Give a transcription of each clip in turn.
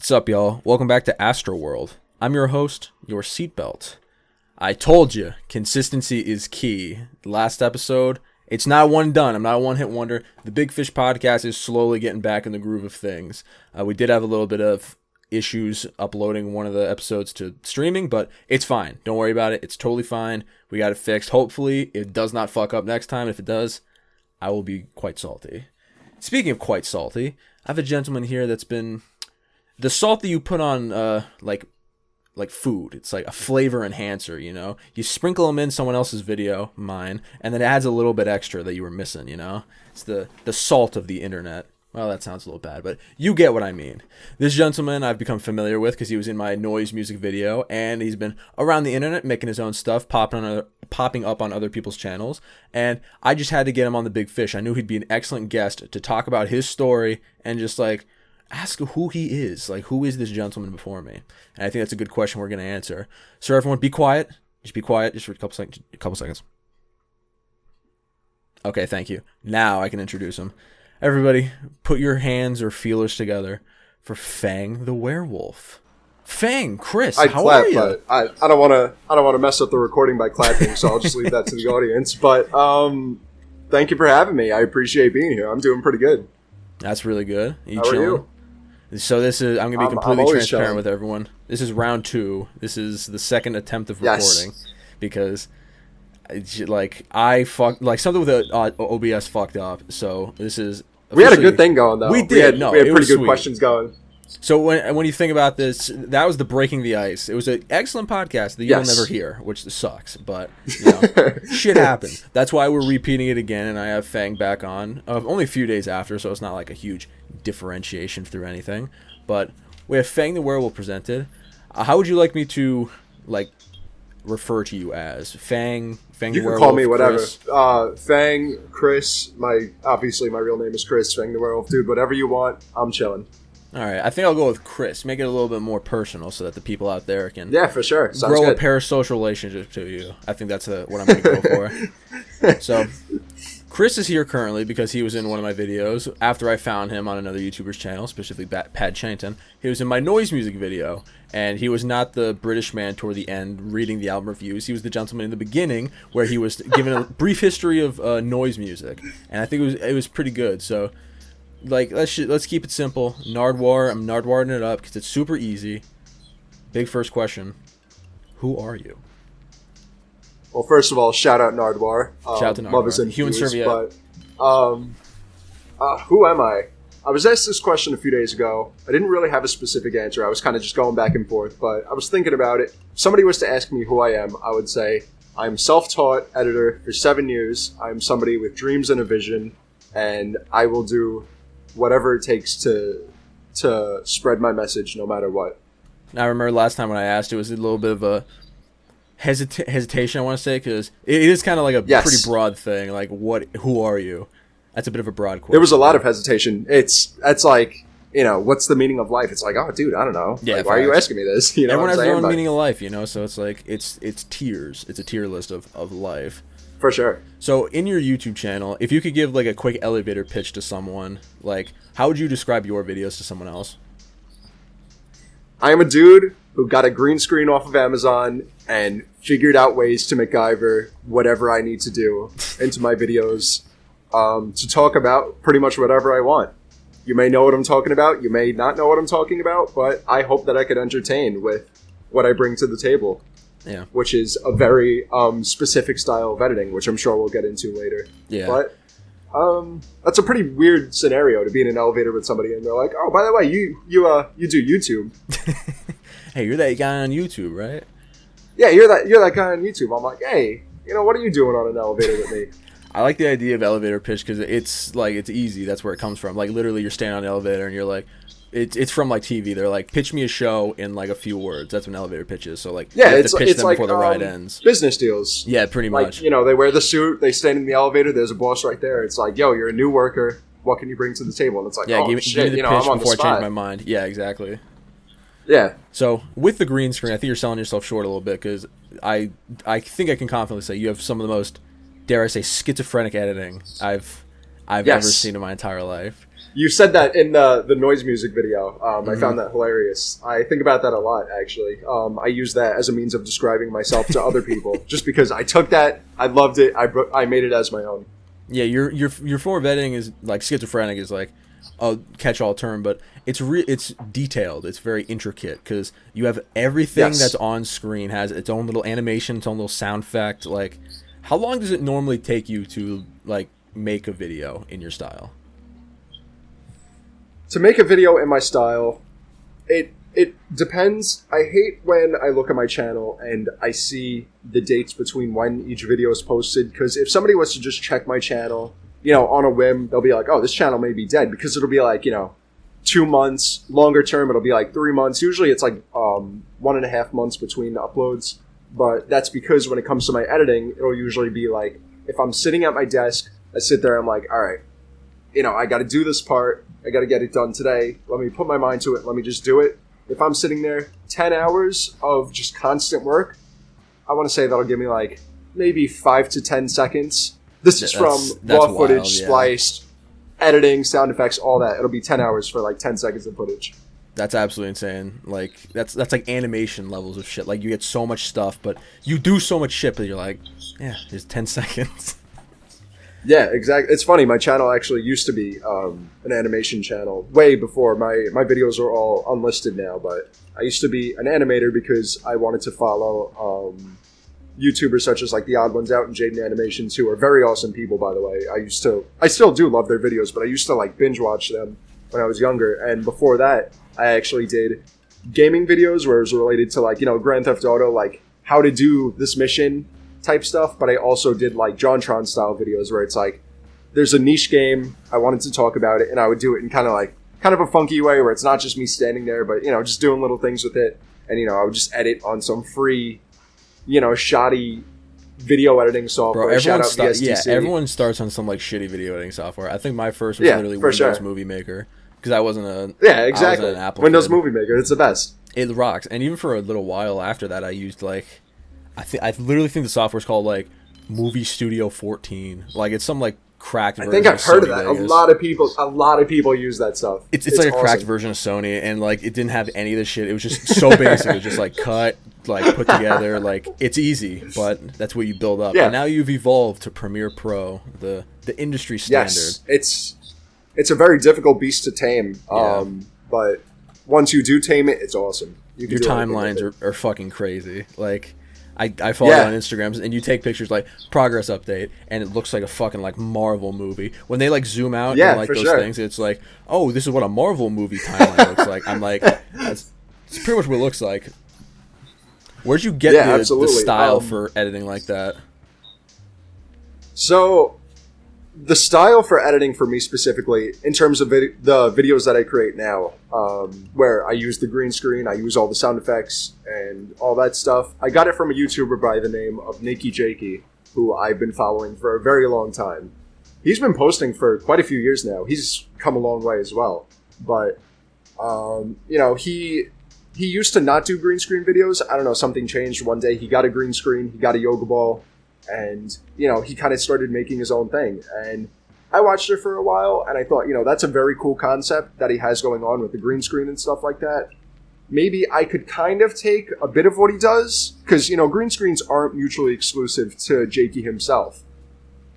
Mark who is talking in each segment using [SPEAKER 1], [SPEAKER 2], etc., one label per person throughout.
[SPEAKER 1] What's up, y'all? Welcome back to Astro World. I'm your host, your seatbelt. I told you, consistency is key. The last episode, it's not one done. I'm not a one-hit wonder. The Big Fish podcast is slowly getting back in the groove of things. We did have a little bit of issues uploading one of the episodes to streaming, but it's fine. Don't worry about it. It's totally fine. We got it fixed. Hopefully, it does not fuck up next time. If it does, I will be quite salty. Speaking of quite salty, I have a gentleman here that's been... The salt that you put on, like food, it's like a flavor enhancer, you know? You sprinkle them in someone else's video, mine, and then it adds a little bit extra that you were missing, you know? It's the salt of the internet. Well, that sounds a little bad, but you get what I mean. This gentleman I've become familiar with because he was in my noise music video, and he's been around the internet making his own stuff, popping up on other people's channels, and I just had to get him on the Big Fish. I knew he'd be an excellent guest to talk about his story and just, like, ask who he is. Like, who is this gentleman before me? And I think that's a good question we're going to answer. So everyone, be quiet. Just be quiet just for a couple seconds. Okay, thank you. Now I can introduce him. Everybody, put your hands or feelers together for FangTheWerewolf. Fang, Chris, how are you?
[SPEAKER 2] But I don't want to mess up the recording by clapping, so I'll just leave that to the audience. But thank you for having me. I appreciate being here. I'm doing pretty good.
[SPEAKER 1] That's really good.
[SPEAKER 2] How are you?
[SPEAKER 1] So I'm gonna be completely transparent with everyone. This is round 2. This is the second attempt of recording because. Something with OBS fucked up. So this is.
[SPEAKER 2] We had a good thing going though.
[SPEAKER 1] We did.
[SPEAKER 2] We had pretty good questions going.
[SPEAKER 1] So when you think about this, that was the breaking the ice. It was an excellent podcast that you'll never hear, which sucks. But you know, shit happened. That's why we're repeating it again, and I have Fang back on. Only a few days after, so it's not like a huge differentiation through anything. But we have FangTheWerewolf presented. How would you like me to refer to you as? Fang
[SPEAKER 2] you
[SPEAKER 1] the Werewolf,
[SPEAKER 2] can call me whatever.
[SPEAKER 1] Chris.
[SPEAKER 2] Fang, Chris. Obviously my real name is Chris. FangTheWerewolf, dude. Whatever you want, I'm chilling.
[SPEAKER 1] All right, I think I'll go with Chris. Make it a little bit more personal so that the people out there can
[SPEAKER 2] for sure. Sounds
[SPEAKER 1] grow
[SPEAKER 2] good.
[SPEAKER 1] a parasocial relationship to you. I think that's what I'm going to go for. So, Chris is here currently because he was in one of my videos after I found him on another YouTuber's channel, specifically Pad Chennington. He was in my noise music video, and he was not the British man toward the end reading the album reviews. He was the gentleman in the beginning where he was given a brief history of noise music, and I think it was pretty good. So, let's keep it simple. Nardwar, I'm Nardwaring it up because it's super easy. Big first question: who are you?
[SPEAKER 2] Well, first of all, shout out Nardwar.
[SPEAKER 1] Shout out to Nardwar.
[SPEAKER 2] Love his
[SPEAKER 1] Human serviette.
[SPEAKER 2] But who am I? I was asked this question a few days ago. I didn't really have a specific answer. I was kind of just going back and forth, but I was thinking about it. If somebody was to ask me who I am, I would say I'm self-taught editor for 7 years. I'm somebody with dreams and a vision, and I will do whatever it takes to spread my message no matter what.
[SPEAKER 1] I remember last time when I asked, it was a little bit of a hesitation, I want to say, because it is kind of like a pretty broad thing. Like, who are you? That's a bit of a broad question.
[SPEAKER 2] There was a lot of hesitation. It's like, you know, what's the meaning of life? It's like, oh, dude, I don't know.
[SPEAKER 1] Yeah,
[SPEAKER 2] why are you asking me this? You know,
[SPEAKER 1] everyone has their own meaning of life, you know. So it's like it's tiers. It's a tier list of life.
[SPEAKER 2] For sure.
[SPEAKER 1] So in your YouTube channel, if you could give like a quick elevator pitch to someone, like how would you describe your videos to someone else?
[SPEAKER 2] I am a dude who got a green screen off of Amazon and figured out ways to MacGyver whatever I need to do into my videos to talk about pretty much whatever I want. You may know what I'm talking about. You may not know what I'm talking about, but I hope that I could entertain with what I bring to the table.
[SPEAKER 1] Yeah.
[SPEAKER 2] Which is a very specific style of editing, which I'm sure we'll get into later.
[SPEAKER 1] Yeah.
[SPEAKER 2] But that's a pretty weird scenario to be in an elevator with somebody and they're like, "Oh, by the way, you do YouTube."
[SPEAKER 1] Hey, you're that guy on YouTube, right?
[SPEAKER 2] Yeah, you're that guy on YouTube. I'm like, "Hey, you know, what are you doing on an elevator with me?"
[SPEAKER 1] I like the idea of elevator pitch because it's easy. That's where it comes from. Like literally, you're standing on an elevator and you're like, it's from like TV. They're like, pitch me a show in like a few words. That's what an elevator pitch is. So like,
[SPEAKER 2] yeah,
[SPEAKER 1] you have
[SPEAKER 2] it's
[SPEAKER 1] to pitch them
[SPEAKER 2] like
[SPEAKER 1] before the ride ends.
[SPEAKER 2] Business deals.
[SPEAKER 1] Yeah, pretty much.
[SPEAKER 2] Like, you know, they wear the suit, they stand in the elevator. There's a boss right there. It's like, yo, you're a new worker. What can you bring to the table? And it's like,
[SPEAKER 1] give me the
[SPEAKER 2] I'm
[SPEAKER 1] pitch
[SPEAKER 2] on the
[SPEAKER 1] before I
[SPEAKER 2] spot.
[SPEAKER 1] change my mind. Yeah, exactly.
[SPEAKER 2] Yeah.
[SPEAKER 1] So with the green screen, I think you're selling yourself short a little bit because I think I can confidently say you have some of the most, dare I say, schizophrenic editing I've ever seen in my entire life.
[SPEAKER 2] You said that in the noise music video. I found that hilarious. I think about that a lot, actually. I use that as a means of describing myself to other people, just because I took that, I loved it, I made it as my own.
[SPEAKER 1] Yeah, your form of editing is like schizophrenic is like a catch-all term, but it's detailed. It's very intricate because you have everything that's on screen has its own little animation, its own little sound effect. Like, how long does it normally take you to like make a video in your style?
[SPEAKER 2] To make a video in my style, it depends. I hate when I look at my channel and I see the dates between when each video is posted, because if somebody was to just check my channel, on a whim, they'll be like, oh, this channel may be dead, because it'll be like, 2 months. Longer term, it'll be like 3 months. Usually it's like 1.5 months between uploads, but that's because when it comes to my editing, it'll usually be like, if I'm sitting at my desk, I sit there, I'm like, all right, I got to do this part. I got to get it done today. Let me put my mind to it. Let me just do it. If I'm sitting there 10 hours of just constant work, I want to say that'll give me like maybe 5 to 10 seconds. This is from raw footage, spliced, editing, sound effects, all that. It'll be 10 hours for like 10 seconds of footage.
[SPEAKER 1] That's absolutely insane. Like that's like animation levels of shit. Like you get so much stuff, but you do so much shit, but you're like, yeah, there's 10 seconds.
[SPEAKER 2] Yeah, exactly. It's funny. My channel actually used to be an animation channel way before. My videos are all unlisted now, but I used to be an animator because I wanted to follow YouTubers such as like The Odd Ones Out and Jaden Animations, who are very awesome people, by the way. I still do love their videos, but I used to like binge watch them when I was younger. And before that, I actually did gaming videos where it was related to like, Grand Theft Auto, like how to do this mission type stuff, but I also did like JonTron style videos where it's like there's a niche game, I wanted to talk about it, and I would do it in kind of a funky way where it's not just me standing there, but just doing little things with it, and I would just edit on some free shoddy video editing software.
[SPEAKER 1] Bro,
[SPEAKER 2] Shout out VSTC.
[SPEAKER 1] Everyone starts on some like shitty video editing software. I think my first was literally Windows Movie Maker because I wasn't
[SPEAKER 2] exactly
[SPEAKER 1] an Apple
[SPEAKER 2] Windows
[SPEAKER 1] kid.
[SPEAKER 2] Movie Maker, it's the best.
[SPEAKER 1] It rocks. And even for a little while after that, I used like I literally think the software's called like Movie Studio 14. Like it's some like cracked version.
[SPEAKER 2] I think I've heard of that.
[SPEAKER 1] Vegas.
[SPEAKER 2] A lot of people use that stuff.
[SPEAKER 1] It's like awesome. A cracked version of Sony, and like it didn't have any of this shit. It was just so basic. It was just like cut, like put together. Like it's easy, but that's what you build up. Yeah. And now you've evolved to Premiere Pro, the industry standard.
[SPEAKER 2] Yes, it's a very difficult beast to tame. But once you do tame it, it's awesome.
[SPEAKER 1] Your timelines are fucking crazy. Like I follow you on Instagram, and you take pictures like progress update, and it looks like a fucking like Marvel movie. When they like zoom out and like those things, it's like, oh, this is what a Marvel movie timeline looks like. I'm like, it's pretty much what it looks like. Where'd you get the style for editing like that?
[SPEAKER 2] So, the style for editing for me specifically, in terms of the videos that I create now, where I use the green screen, I use all the sound effects and all that stuff, I got it from a YouTuber by the name of Nakey Jakey, who I've been following for a very long time. He's been posting for quite a few years now. He's come a long way as well. But, he used to not do green screen videos. I don't know, something changed one day. He got a green screen, he got a yoga ball, and, he kind of started making his own thing. And I watched it for a while, and I thought, that's a very cool concept that he has going on with the green screen and stuff like that. Maybe I could kind of take a bit of what he does, because, green screens aren't mutually exclusive to Jakey himself.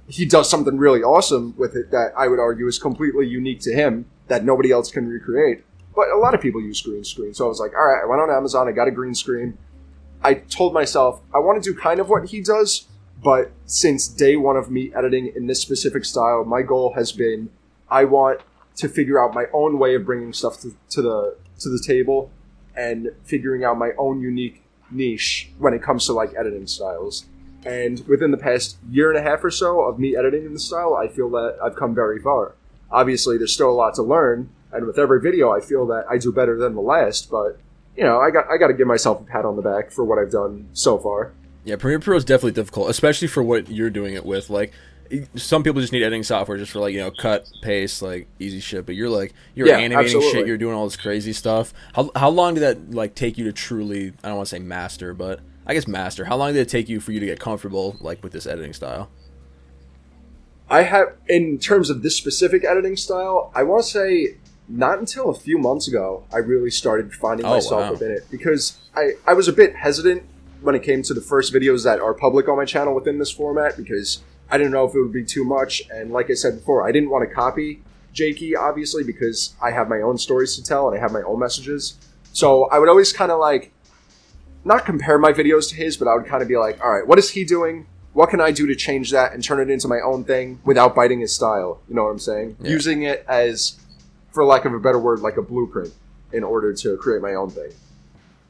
[SPEAKER 2] He does something really awesome with it that I would argue is completely unique to him, that nobody else can recreate. But a lot of people use green screen. So I was like, all right, I went on Amazon, I got a green screen. I told myself, I want to do kind of what he does, but since day one of me editing in this specific style, my goal has been, I want to figure out my own way of bringing stuff to the table and figuring out my own unique niche when it comes to like editing styles. And within the past year and a half or so of me editing in the style, I feel that I've come very far. Obviously, there's still a lot to learn, and with every video, I feel that I do better than the last, but, I got to give myself a pat on the back for what I've done so far.
[SPEAKER 1] Yeah, Premiere Pro is definitely difficult, especially for what you're doing it with. Like, some people just need editing software just for, like, cut, paste, like, easy shit, but you're animating
[SPEAKER 2] absolutely.
[SPEAKER 1] Shit, you're doing all this crazy stuff. How long did that, like, take you to truly, I don't want to say master, but I guess master. How long did it take you for you to get comfortable, like, with this editing style?
[SPEAKER 2] I have, in terms of this specific editing style, I want to say not until a few months ago I really started finding myself within it, because I was a bit hesitant when it came to the first videos that are public on my channel within this format, because I didn't know if it would be too much, and like I said before, I didn't want to copy Jakey, obviously, because I have my own stories to tell and I have my own messages. So I would always kind of like, not compare my videos to his, but I would kind of be like, all right, what is he doing? What can I do to change that and turn it into my own thing without biting his style? You know what I'm saying? Yeah. Using it as, for lack of a better word, like a blueprint in order to create my own thing.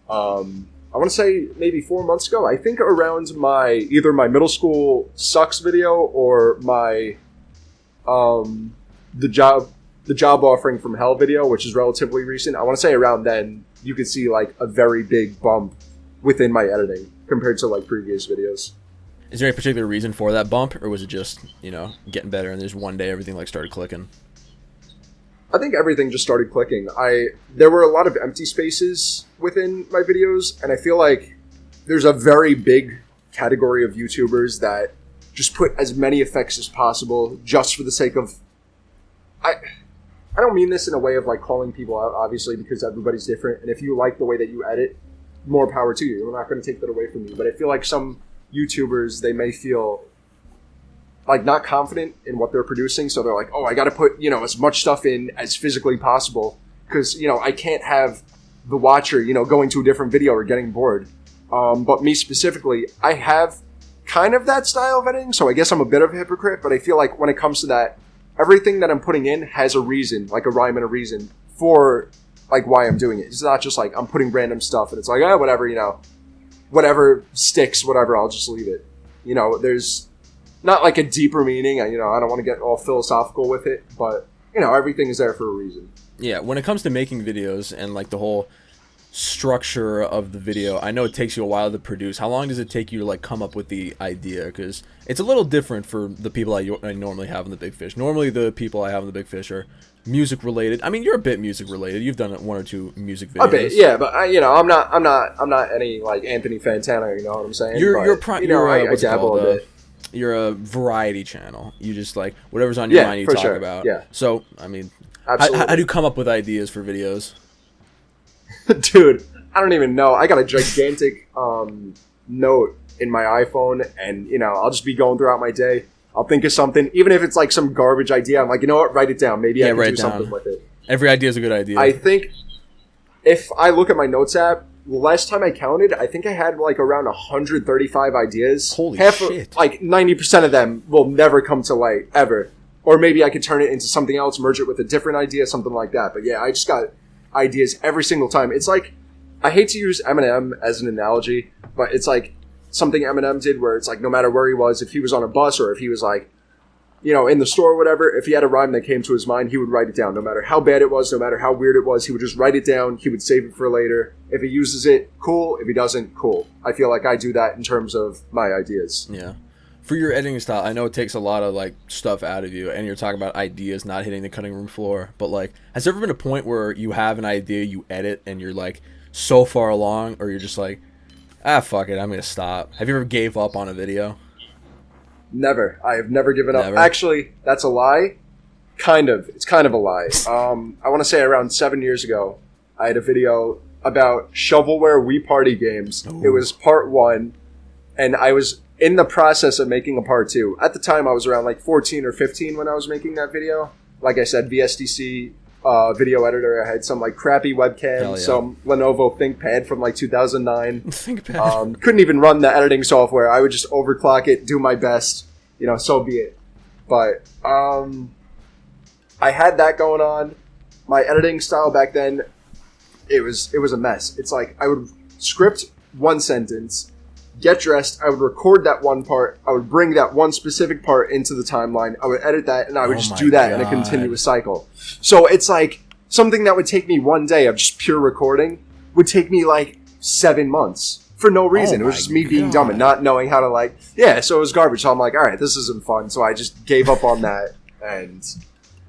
[SPEAKER 2] I want to say maybe 4 months ago, I think around either my middle school sucks video or my the job offering from hell video, which is relatively recent. I want to say around then you could see like a very big bump within my editing compared to like previous videos.
[SPEAKER 1] Is there any particular reason for that bump, or was it just, getting better and there's one day everything like started clicking?
[SPEAKER 2] I think everything just started clicking. There were a lot of empty spaces within my videos, and I feel like there's a very big category of YouTubers that just put as many effects as possible just for the sake of... I don't mean this in a way of like calling people out, obviously, because everybody's different, and if you like the way that you edit, more power to you. I'm not going to take that away from you, but I feel like some YouTubers, they may feel like not confident in what they're producing, so they're like, oh, I gotta put, as much stuff in as physically possible, because, I can't have the watcher, going to a different video or getting bored. But me specifically, I have kind of that style of editing, so I guess I'm a bit of a hypocrite, but I feel like when it comes to that, everything that I'm putting in has a reason, like a rhyme and a reason for, like, why I'm doing it. It's not just like, I'm putting random stuff, and it's like, whatever, whatever sticks, whatever, I'll just leave it. There's not like a deeper meaning. I don't want to get all philosophical with it, but everything is there for a reason.
[SPEAKER 1] Yeah, when it comes to making videos and like the whole structure of the video, I know it takes you a while to produce. How long does it take you to like come up with the idea? Because it's a little different for the people I normally have in the Big Fish. Normally the people I have in the Big Fish are music related. I mean, you're a bit music related. You've done one or two music videos.
[SPEAKER 2] A bit, yeah, but I'm not any like Anthony Fantano. You know what I'm saying?
[SPEAKER 1] You're a variety channel. You just like whatever's on your mind you talk about.
[SPEAKER 2] Yeah.
[SPEAKER 1] So I mean,
[SPEAKER 2] absolutely.
[SPEAKER 1] How do you come up with ideas for videos?
[SPEAKER 2] Dude, I don't even know. I got a gigantic note in my iPhone, and I'll just be going throughout my day. I'll think of something, even if it's like some garbage idea. I'm like, you know what? Write it down. Maybe I can do something with it.
[SPEAKER 1] Every idea is a good idea.
[SPEAKER 2] I think if I look at my notes app, the last time I counted, I think I had like around 135 ideas.
[SPEAKER 1] Holy shit.
[SPEAKER 2] Like 90% of them will never come to light, ever. Or maybe I could turn it into something else, merge it with a different idea, something like that. But yeah, I just got ideas every single time. It's like, I hate to use Eminem as an analogy, but it's like something Eminem did where it's like no matter where he was, if he was on a bus or if he was like, in the store or whatever, if he had a rhyme that came to his mind, he would write it down. No matter how bad it was, no matter how weird it was, he would just write it down. He would save it for later. If he uses it, cool. If he doesn't, cool. I feel like I do that in terms of my ideas.
[SPEAKER 1] Yeah. For your editing style, I know it takes a lot of like stuff out of you, and you're talking about ideas not hitting the cutting room floor, but like, has there ever been a point where you have an idea, you edit, and you're like so far along, or you're just like, fuck it, I'm gonna stop? Have you ever gave up on a video?
[SPEAKER 2] Never. I have never given up. Actually, that's a lie. Kind of. It's kind of a lie. I want to say around 7 years ago, I had a video about shovelware Wii Party games. Ooh. It was part 1, and I was in the process of making a part 2. At the time, I was around like 14 or 15 when I was making that video. Like I said, VSDC video editor. I had some like crappy webcam, some Lenovo ThinkPad from like 2009. ThinkPad. Couldn't even run the editing software. I would just overclock it, do my best. So be it. But I had that going on. My editing style back then, it was a mess. It's like I would script one sentence, get dressed, I would record that one part, I would bring that one specific part into the timeline, I would edit that, and I would just do that in a continuous cycle. So it's like something that would take me one day of just pure recording would take me like 7 months for no reason. It was just me being dumb and not knowing how to so it was garbage. So I'm like, all right, this isn't fun. So I just gave up on that, and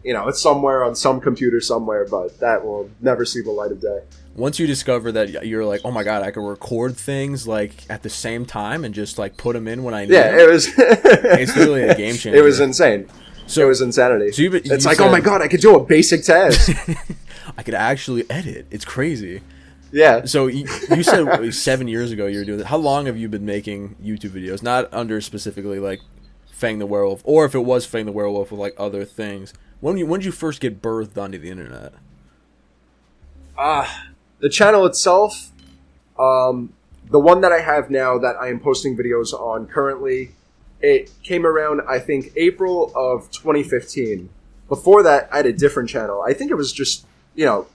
[SPEAKER 2] it's somewhere on some computer somewhere, but that will never see the light of day.
[SPEAKER 1] once you discover that you're like, oh my god, I can record things like at the same time and just like put them in when I need them.
[SPEAKER 2] It was.
[SPEAKER 1] It's literally a game changer.
[SPEAKER 2] It was insane. So, it was insanity. So it's like, oh my god, I could do a basic task.
[SPEAKER 1] I could actually edit. It's crazy.
[SPEAKER 2] Yeah.
[SPEAKER 1] So you said 7 years ago you were doing that. How long have you been making YouTube videos? Not under specifically like Fang the Werewolf, or if it was Fang the Werewolf with like other things. When did you first get birthed onto the internet?
[SPEAKER 2] The channel itself, the one that I have now that I am posting videos on currently, it came around, I think, April of 2015. Before that, I had a different channel. I think it was just,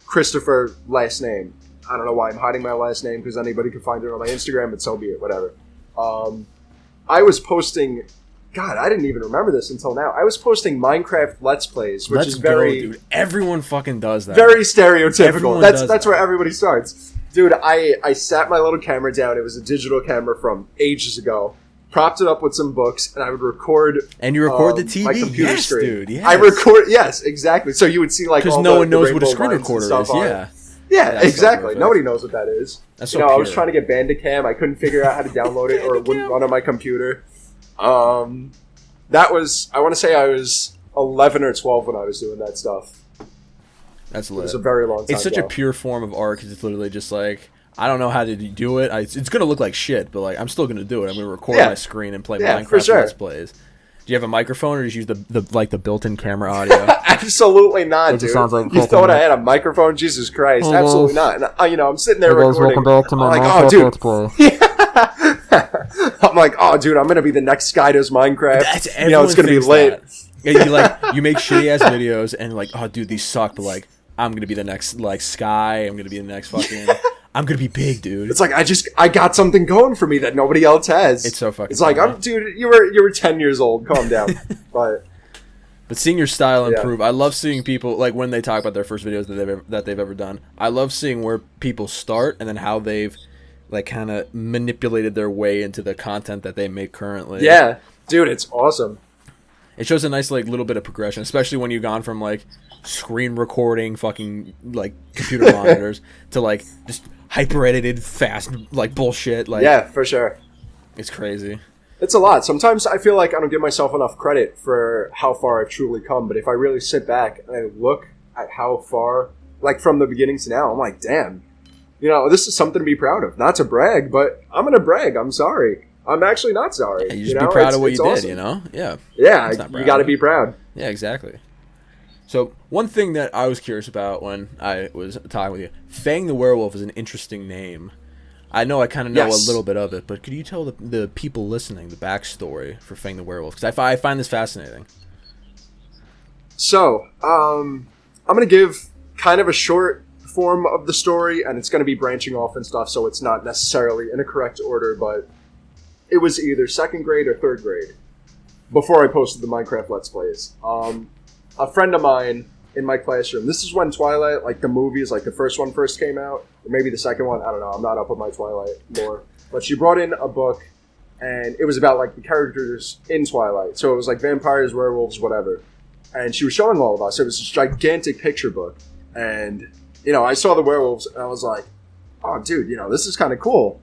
[SPEAKER 2] Christopher last name. I don't know why I'm hiding my last name, because anybody could find it on my Instagram, but so be it, whatever. I was posting... God, I didn't even remember this until now. I was posting Minecraft Let's Plays, which is very...
[SPEAKER 1] dude. Everyone fucking does that.
[SPEAKER 2] Very stereotypical. That's where everybody starts. Dude, I sat my little camera down. It was a digital camera from ages ago. Propped it up with some books, and I would record...
[SPEAKER 1] And you record the TV?
[SPEAKER 2] My computer screen.
[SPEAKER 1] Dude, yes.
[SPEAKER 2] I record... Yes, exactly. So you would see like all
[SPEAKER 1] because no one knows what a screen recorder is, yeah.
[SPEAKER 2] Yeah, exactly. Nobody knows what that is.
[SPEAKER 1] That's so
[SPEAKER 2] I was trying to get Bandicam. I couldn't figure out how to download it, or it wouldn't run on my computer. That was, I want to say I was 11 or 12 when I was doing that stuff.
[SPEAKER 1] That's lit.
[SPEAKER 2] It was a very long time
[SPEAKER 1] It's such a pure form of art, because it's literally just like, I don't know how to do it. It's going to look like shit, but like I'm still going to do it. I'm going to record my screen and play Minecraft Let's Plays. Do you have a microphone, or just use the built-in camera audio?
[SPEAKER 2] Absolutely not, dude.
[SPEAKER 1] Sounds like
[SPEAKER 2] you thought I had a microphone? Jesus Christ.
[SPEAKER 3] Hey
[SPEAKER 2] absolutely
[SPEAKER 3] guys.
[SPEAKER 2] not. And, I'm sitting there recording.
[SPEAKER 3] Welcome back to my
[SPEAKER 2] Minecraft
[SPEAKER 3] Let's Play.
[SPEAKER 2] I'm like, oh, dude, I'm going to be the next guy does Minecraft.
[SPEAKER 1] It's
[SPEAKER 2] going to be lit.
[SPEAKER 1] Yeah, you make shitty-ass videos, and like, oh, dude, these suck, but like, I'm going to be the next, like, Sky. I'm going to be the next fucking... I'm going to be big, dude.
[SPEAKER 2] It's like, I got something going for me that nobody else has.
[SPEAKER 1] It's so fucking
[SPEAKER 2] It's like, dude, you were 10 years old. Calm down. But
[SPEAKER 1] seeing your style improve, I love seeing people, like, when they talk about their first videos that they've ever done. I love seeing where people start and then how they've, like, kind of manipulated their way into the content that they make currently.
[SPEAKER 2] Yeah. Dude, it's awesome.
[SPEAKER 1] It shows a nice, like, little bit of progression, especially when you've gone from, like, screen recording fucking, like, computer monitors to, like, just hyper-edited, fast, like, bullshit. Like,
[SPEAKER 2] yeah, for sure.
[SPEAKER 1] It's crazy.
[SPEAKER 2] It's a lot. Sometimes I feel like I don't give myself enough credit for how far I've truly come, but if I really sit back and I look at how far, like, from the beginning to now, I'm like, damn. This is something to be proud of. Not to brag, but I'm going to brag. I'm sorry. I'm actually not sorry.
[SPEAKER 1] Yeah, you just be proud of what you did, awesome. Yeah.
[SPEAKER 2] Yeah, you got to be proud.
[SPEAKER 1] Yeah, exactly. So, one thing that I was curious about when I was talking with you, Fang the Werewolf is an interesting name. I know I kind of know a little bit of it, but could you tell the people listening the backstory for Fang the Werewolf? Because I find this fascinating.
[SPEAKER 2] So, I'm going to give kind of a short form of the story, and it's going to be branching off and stuff, so it's not necessarily in a correct order, but it was either second grade or third grade before I posted the Minecraft Let's Plays. A friend of mine in my classroom, this is when Twilight, like the movies, like the first one first came out, or maybe the second one, I don't know, I'm not up with my Twilight lore, but she brought in a book, and it was about like the characters in Twilight, so it was like vampires, werewolves, whatever, and she was showing all of us. It was this gigantic picture book, and I saw the werewolves, and I was like, oh dude, this is kind of cool.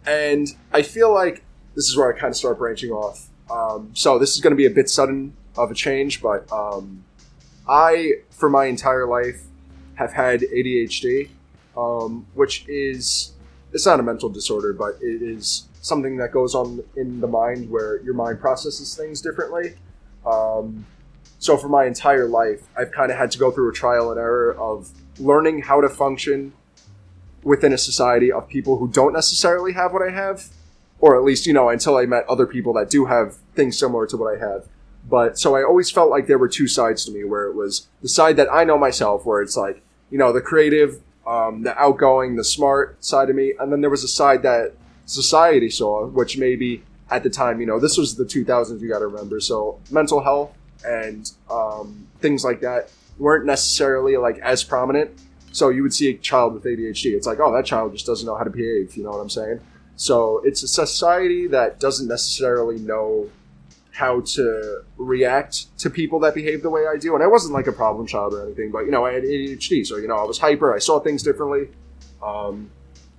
[SPEAKER 2] And I feel like this is where I kind of start branching off. So this is going to be a bit sudden of a change, but I, for my entire life, have had ADHD, which is, it's not a mental disorder, but it is something that goes on in the mind where your mind processes things differently. So for my entire life, I've kind of had to go through a trial and error of learning how to function within a society of people who don't necessarily have what I have. Or at least, until I met other people that do have things similar to what I have. But, so I always felt like there were two sides to me, where it was the side that I know myself, where it's like, the creative, the outgoing, the smart side of me. And then there was a side that society saw, which maybe at the time, this was the 2000s, you gotta remember. So mental health and things like that weren't necessarily like as prominent. So you would see a child with ADHD. It's like, oh, that child just doesn't know how to behave. You know what I'm saying? So it's a society that doesn't necessarily know how to react to people that behave the way I do. And I wasn't like a problem child or anything, but, I had ADHD. So, I was hyper. I saw things differently.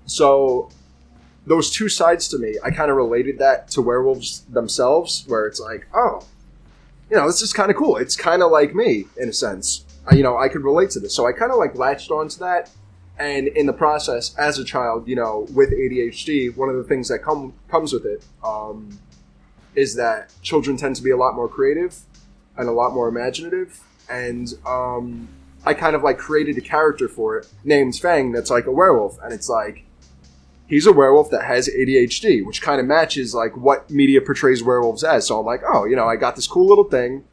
[SPEAKER 2] So those two sides to me, I kind of related that to werewolves themselves, where it's like, oh, this is kind of cool. It's kind of like me in a sense. I could relate to this. So I kind of like latched onto that. And in the process, as a child, with ADHD, one of the things that comes with it is that children tend to be a lot more creative and a lot more imaginative. And I kind of like created a character for it named Fang that's like a werewolf. And it's like, he's a werewolf that has ADHD, which kind of matches like what media portrays werewolves as. So I'm like, oh, I got this cool little thing,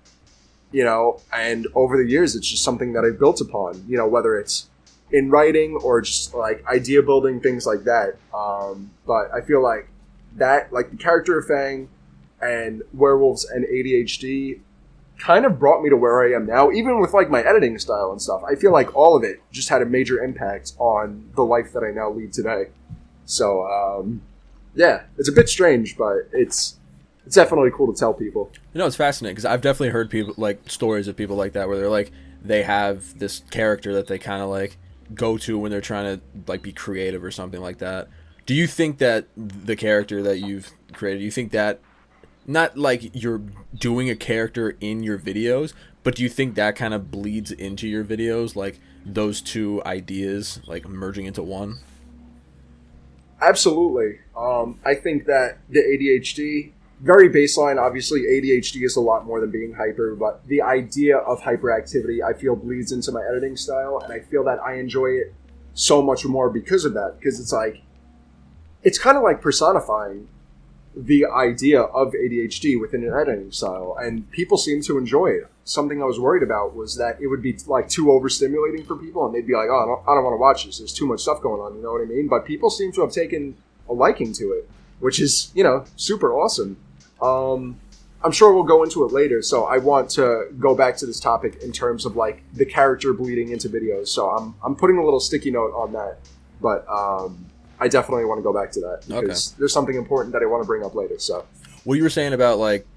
[SPEAKER 2] and over the years, it's just something that I've built upon, whether it's in writing or just like idea building, things like that. But I feel like that, like the character of Fang and werewolves and ADHD kind of brought me to where I am now, even with like my editing style and stuff. I feel like all of it just had a major impact on the life that I now lead today. So, yeah, it's a bit strange, but it's definitely cool to tell people.
[SPEAKER 1] It's fascinating because I've definitely heard people like stories of people like that where they're like, they have this character that they kind of like go to when they're trying to like be creative or something like that. Do you think that the character that you've created, you think that not like you're doing a character in your videos, but do you think that kind of bleeds into your videos, like those two ideas like merging into one?
[SPEAKER 2] Absolutely. I think that the ADHD, very baseline, obviously ADHD is a lot more than being hyper, but the idea of hyperactivity I feel bleeds into my editing style, and I feel that I enjoy it so much more because of that, because it's like, it's kind of like personifying the idea of ADHD within an editing style, and people seem to enjoy it. Something I was worried about was that it would be like too overstimulating for people, and they'd be like, oh, I don't want to watch this. There's too much stuff going on, you know what I mean? But people seem to have taken a liking to it, which is, super awesome. I'm sure we'll go into it later, so I want to go back to this topic in terms of like the character bleeding into videos. So I'm putting a little sticky note on that, but I definitely want to go back to that because there's something important that I want to bring up later. So
[SPEAKER 1] what you were saying about like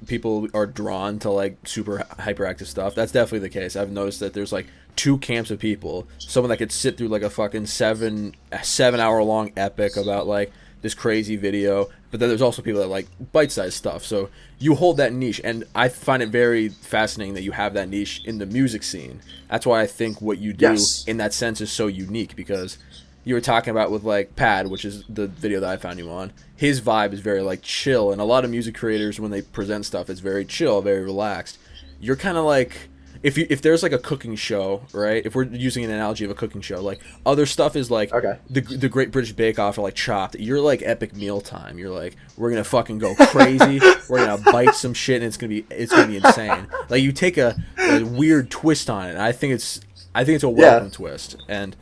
[SPEAKER 1] people are drawn to like super hyperactive stuff, that's definitely the case. I've noticed that there's like two camps of people. Someone that could sit through like a fucking 7 hour long epic about like this crazy video, but then there's also people that like bite-sized stuff. So you hold that niche, and I find it very fascinating that you have that niche in the music scene. That's why I think what you do in that sense is so unique, because you were talking about with like Pad, which is the video that I found you on, his vibe is very like chill, and a lot of music creators, when they present stuff, it's very chill, very relaxed. You're kind of like, if there's like a cooking show, right? If we're using an analogy of a cooking show, like other stuff is like the Great British Bake Off or like Chopped. You're like Epic Mealtime. You're like, we're gonna fucking go crazy. We're gonna bite some shit, and it's gonna be insane. Like you take a weird twist on it. And I think it's a welcome twist, and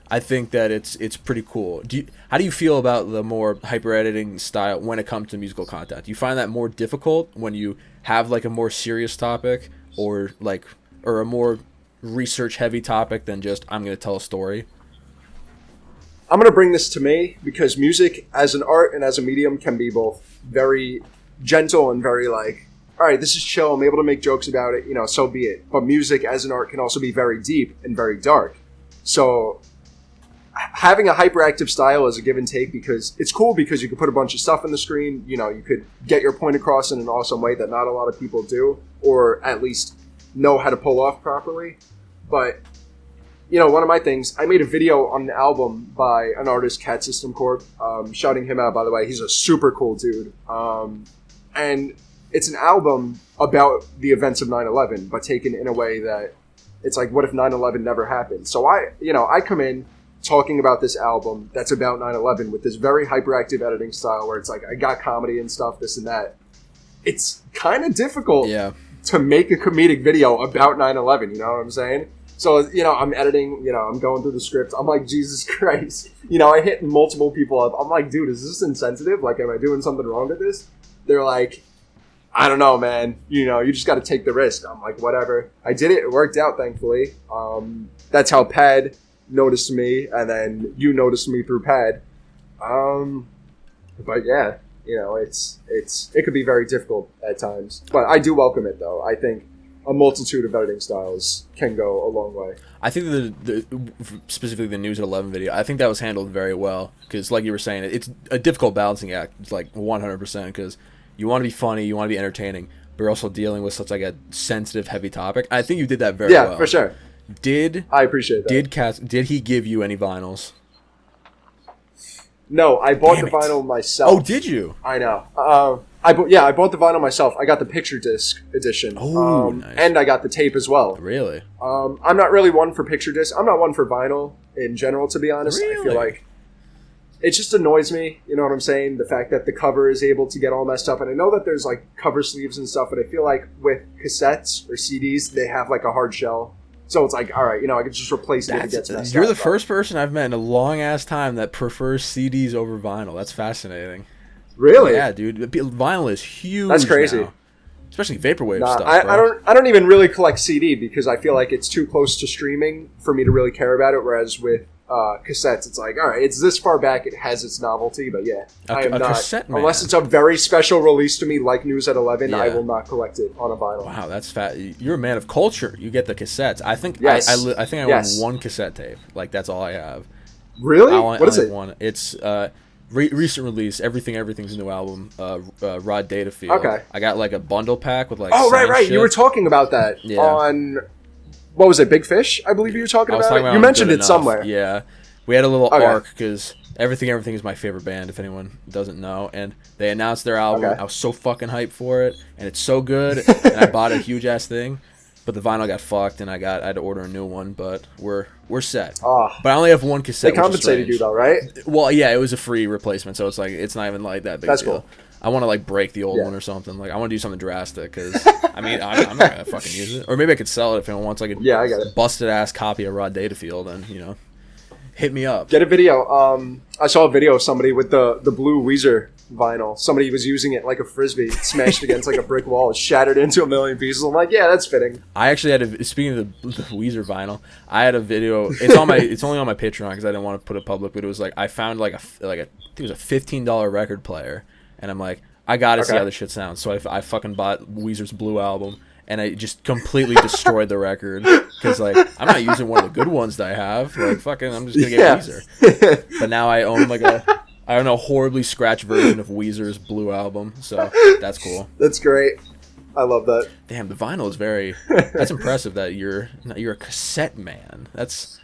[SPEAKER 1] I think that it's pretty cool. How do you feel about the more hyper editing style when it comes to musical content? Do you find that more difficult when you have like a more serious topic, or a more research heavy topic than just I'm going to tell a story?
[SPEAKER 2] I'm going to bring this to me because music as an art and as a medium can be both very gentle and very like, all right, this is chill, I'm able to make jokes about it, so be it. But music as an art can also be very deep and very dark. So having a hyperactive style is a give and take, because it's cool because you can put a bunch of stuff on the screen, you could get your point across in an awesome way that not a lot of people do, or at least know how to pull off properly. But one of my things, I made a video on an album by an artist, Cat System Corp. Shouting him out, by the way. He's a super cool dude. And it's an album about the events of 9/11, but taken in a way that it's like, what if 9/11 never happened? So I come in talking about this album that's about 9/11 with this very hyperactive editing style where it's like, I got comedy and stuff, this and that. It's kind of difficult to make a comedic video about 9/11, you know what I'm saying? So, I'm editing, I'm going through the script. I'm like, Jesus Christ. I hit multiple people up. I'm like, dude, is this insensitive? Like, am I doing something wrong with this? They're like, I don't know, man. You just got to take the risk. I'm like, whatever. I did it. It worked out, thankfully. That's how Pad noticed me, and then you noticed me through Pad. But yeah. It could be very difficult at times, but I do welcome it though. I think a multitude of editing styles can go a long way.
[SPEAKER 1] I think the specifically the News at 11 video, I think that was handled very well because, like you were saying, it's a difficult balancing act. It's like 100% because you want to be funny, you want to be entertaining, but you're also dealing with such like a sensitive, heavy topic. I think you did that very well.
[SPEAKER 2] Yeah, for sure.
[SPEAKER 1] I
[SPEAKER 2] appreciate that.
[SPEAKER 1] Did he give you any vinyls?
[SPEAKER 2] No, I bought the vinyl myself.
[SPEAKER 1] Oh, did you?
[SPEAKER 2] I know. I bought the vinyl myself. I got the picture disc edition.
[SPEAKER 1] Oh, nice.
[SPEAKER 2] And I got the tape as well.
[SPEAKER 1] Really?
[SPEAKER 2] I'm not really one for picture disc. I'm not one for vinyl in general, to be honest.
[SPEAKER 1] Really?
[SPEAKER 2] I feel like it just annoys me. You know what I'm saying? The fact that the cover is able to get all messed up. And I know that there's like cover sleeves and stuff, but I feel like with cassettes or CDs, they have like a hard shell. So it's like, all right, I could just replace it if it gets messed up.
[SPEAKER 1] You're the first person I've met in a long-ass time that prefers CDs over vinyl. That's fascinating.
[SPEAKER 2] Really?
[SPEAKER 1] Yeah, dude. Vinyl is huge.
[SPEAKER 2] That's crazy.
[SPEAKER 1] Now. Especially vaporwave stuff.
[SPEAKER 2] I don't even really collect CD because I feel like it's too close to streaming for me to really care about it. Whereas with cassettes, it's like, all right, it's this far back, it has its novelty, but yeah, I am not.
[SPEAKER 1] Cassette man.
[SPEAKER 2] Unless it's a very special release to me, like News at 11, I will not collect it on a vinyl.
[SPEAKER 1] Wow, that's fat. You're a man of culture. You get the cassettes. I think
[SPEAKER 2] yes.
[SPEAKER 1] I think I own one cassette tape. Like that's all I have.
[SPEAKER 2] Really? What is it?
[SPEAKER 1] One. It's recent release. Everything's a new album. Rod Datafield.
[SPEAKER 2] Okay.
[SPEAKER 1] I got like a bundle pack with like.
[SPEAKER 2] Oh right.
[SPEAKER 1] Shit.
[SPEAKER 2] You were talking about that on. What was it? Big Fish? I believe you were talking about it. You mentioned it somewhere.
[SPEAKER 1] Yeah, we had a little arc because everything is my favorite band. If anyone doesn't know, and they announced their album. I was so fucking hyped for it, and it's so good. And I bought a huge ass thing, but the vinyl got fucked, and I had to order a new one. But we're set. But I only have one cassette.
[SPEAKER 2] They compensated you though, right?
[SPEAKER 1] Well, yeah, it was a free replacement, so it's like it's not even like that big.
[SPEAKER 2] That's
[SPEAKER 1] deal.
[SPEAKER 2] Cool.
[SPEAKER 1] I want to like break the old one or something. Like I want to do something drastic because I'm not gonna fucking use it. Or maybe I could sell it if anyone wants like a
[SPEAKER 2] I got it.
[SPEAKER 1] Busted ass copy of Rod Datafield, and hit me up.
[SPEAKER 2] Get a video. I saw a video of somebody with the blue Weezer vinyl. Somebody was using it like a frisbee, smashed against like a brick wall, it shattered into a million pieces. I'm like, yeah, that's fitting.
[SPEAKER 1] I actually had speaking of the Weezer vinyl, I had a video. It's on my. It's only on my Patreon because I didn't want to put it public. But it was like I found I think it was a $15 record player, and I'm like, I gotta see how this shit sounds. So I fucking bought Weezer's Blue album, and I just completely destroyed the record because like I'm not using one of the good ones that I have. Like fucking, I'm just gonna get Weezer. But now I own a horribly scratched version of Weezer's Blue album, so that's cool.
[SPEAKER 2] That's great. I love that.
[SPEAKER 1] Damn, the vinyl is that's impressive that you're a cassette man. That's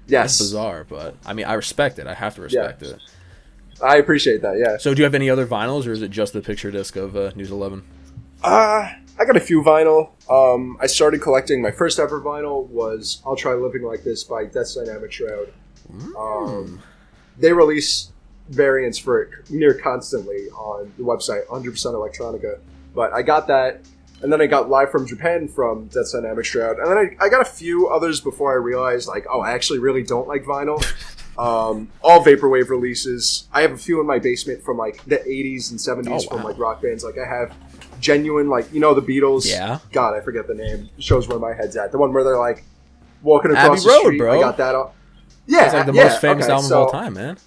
[SPEAKER 1] bizarre, but I mean I respect it. I have to respect it.
[SPEAKER 2] I appreciate that, yeah.
[SPEAKER 1] So do you have any other vinyls, or is it just the picture disc of News 11?
[SPEAKER 2] I got a few vinyl. I started collecting. My first ever vinyl was I'll Try Living Like This by Death's Dynamic Shroud. They release variants for it near constantly on the website, 100% Electronica. But I got that, and then I got Live from Japan from Death's Dynamic Shroud. And then I got a few others before I realized, like, I actually really don't like vinyl. All vaporwave releases. I have a few in my basement from like the 80s and 70s from like rock bands. Like I have genuine, like, the Beatles.
[SPEAKER 1] Yeah. God,
[SPEAKER 2] I forget the name. It shows where my head's at. The one where they're like walking across
[SPEAKER 1] Abbey
[SPEAKER 2] the
[SPEAKER 1] Road,
[SPEAKER 2] street.
[SPEAKER 1] bro.
[SPEAKER 2] I got that. Yeah,
[SPEAKER 1] it's like the most famous album of all time, man.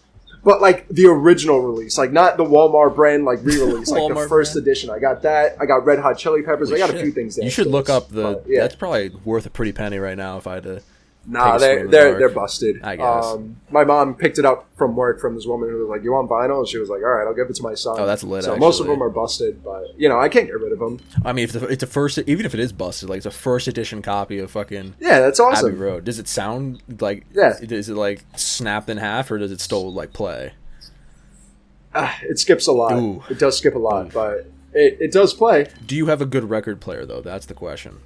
[SPEAKER 2] But like the original release, like not the Walmart brand like re-release, like the first edition. I got that. I got Red Hot Chili Peppers. I got a few things there.
[SPEAKER 1] You should look up that's probably worth a pretty penny right now if I had to.
[SPEAKER 2] Nah, they're busted.
[SPEAKER 1] I guess.
[SPEAKER 2] My mom picked it up from work from this woman who was like, "You want vinyl?" And she was like, "All right, I'll give it to my son."
[SPEAKER 1] Oh, that's lit.
[SPEAKER 2] So most of them are busted, but I can't get rid of them.
[SPEAKER 1] I mean, if it's a first, even if it is busted, like it's a first edition copy of fucking
[SPEAKER 2] that's awesome.
[SPEAKER 1] Abbey Road. Does it sound like Is it like snapped in half, or does it still like play?
[SPEAKER 2] It skips a lot. Ooh. It does skip a lot, but it does play.
[SPEAKER 1] Do you have a good record player though? That's the question.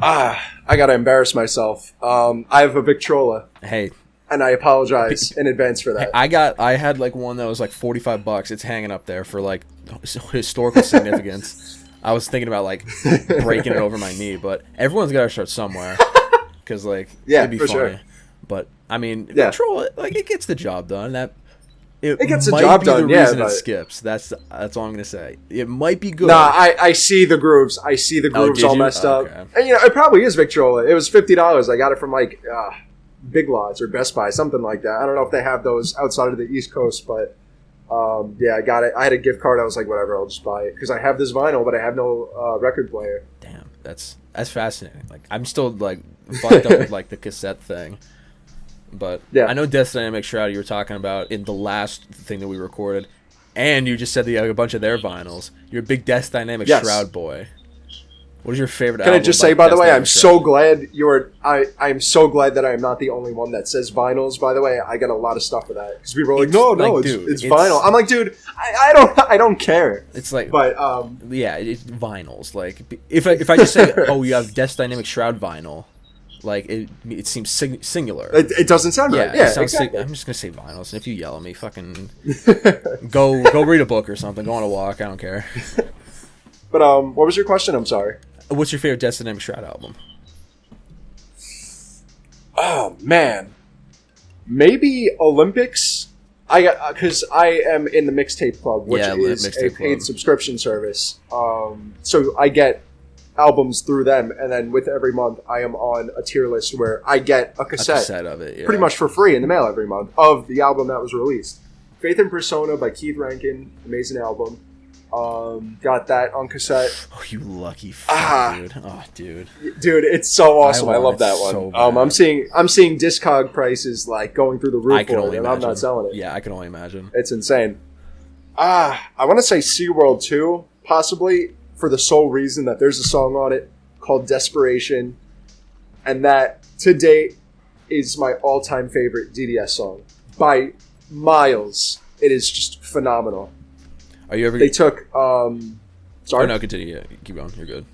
[SPEAKER 2] I gotta embarrass myself. I have a Victrola.
[SPEAKER 1] Hey.
[SPEAKER 2] And I apologize in advance for that.
[SPEAKER 1] I had like one that was like $45. It's hanging up there for like historical significance. I was thinking about like breaking it over my knee, but everyone's got to start somewhere. Because like it'd be funny. Sure. But I mean, Victrola, like it gets the job done. It gets the job done. The reason it skips. That's all I'm gonna say. It might be good.
[SPEAKER 2] Nah, I see the grooves. I see the grooves all messed up. And it probably is Victrola. It was $50. I got it from like Big Lots or Best Buy, something like that. I don't know if they have those outside of the East Coast, but I got it. I had a gift card. I was like, whatever, I'll just buy it because I have this vinyl, but I have no record player.
[SPEAKER 1] Damn. That's fascinating. Like, I'm still like fucked up with like the cassette thing. But
[SPEAKER 2] Yeah.
[SPEAKER 1] I know Death Dynamic Shroud you were talking about in the last thing that we recorded, and you just said that you have a bunch of their vinyls. You're a big Death Dynamic Shroud boy. What is your favorite album?
[SPEAKER 2] Can I just say, by the way, I'm so glad I'm so glad that I am not the only one that says vinyls. By the way, I get a lot of stuff for that because people are like, no, it's vinyl. I'm like, dude, I don't care.
[SPEAKER 1] It's like,
[SPEAKER 2] but
[SPEAKER 1] yeah, it's vinyls. Like, if I just say, oh, you have Death Dynamic Shroud vinyl, like it seems singular.
[SPEAKER 2] It doesn't sound right. Yeah, exactly.
[SPEAKER 1] I'm just gonna say vinyls, and if you yell at me, fucking go read a book or something. Go on a walk. I don't care.
[SPEAKER 2] But what was your question? I'm sorry.
[SPEAKER 1] What's your favorite Death Dynamic Shroud album?
[SPEAKER 2] Oh man, maybe Olympics. Because I am in the mixtape club, which is a paid subscription service. So I get albums through them, and then with every month, I am on a tier list where I get a cassette
[SPEAKER 1] of it,
[SPEAKER 2] pretty much for free in the mail every month of the album that was released. Faith and Persona by Keith Rankin, amazing album. Got that on cassette.
[SPEAKER 1] Oh, you lucky dude! Oh, dude,
[SPEAKER 2] it's so awesome. I love that one.
[SPEAKER 1] So
[SPEAKER 2] I'm seeing Discog prices like going through the roof for it, and I'm not selling it.
[SPEAKER 1] Yeah, I can only imagine.
[SPEAKER 2] It's insane. I want to say SeaWorld 2, possibly for the sole reason that there's a song on it called Desperation, and that to date is my all-time favorite DDS song by miles. It is just phenomenal.
[SPEAKER 1] Are you ever?
[SPEAKER 2] They took. Sorry.
[SPEAKER 1] Oh, no, continue. Yeah, keep going. You're good.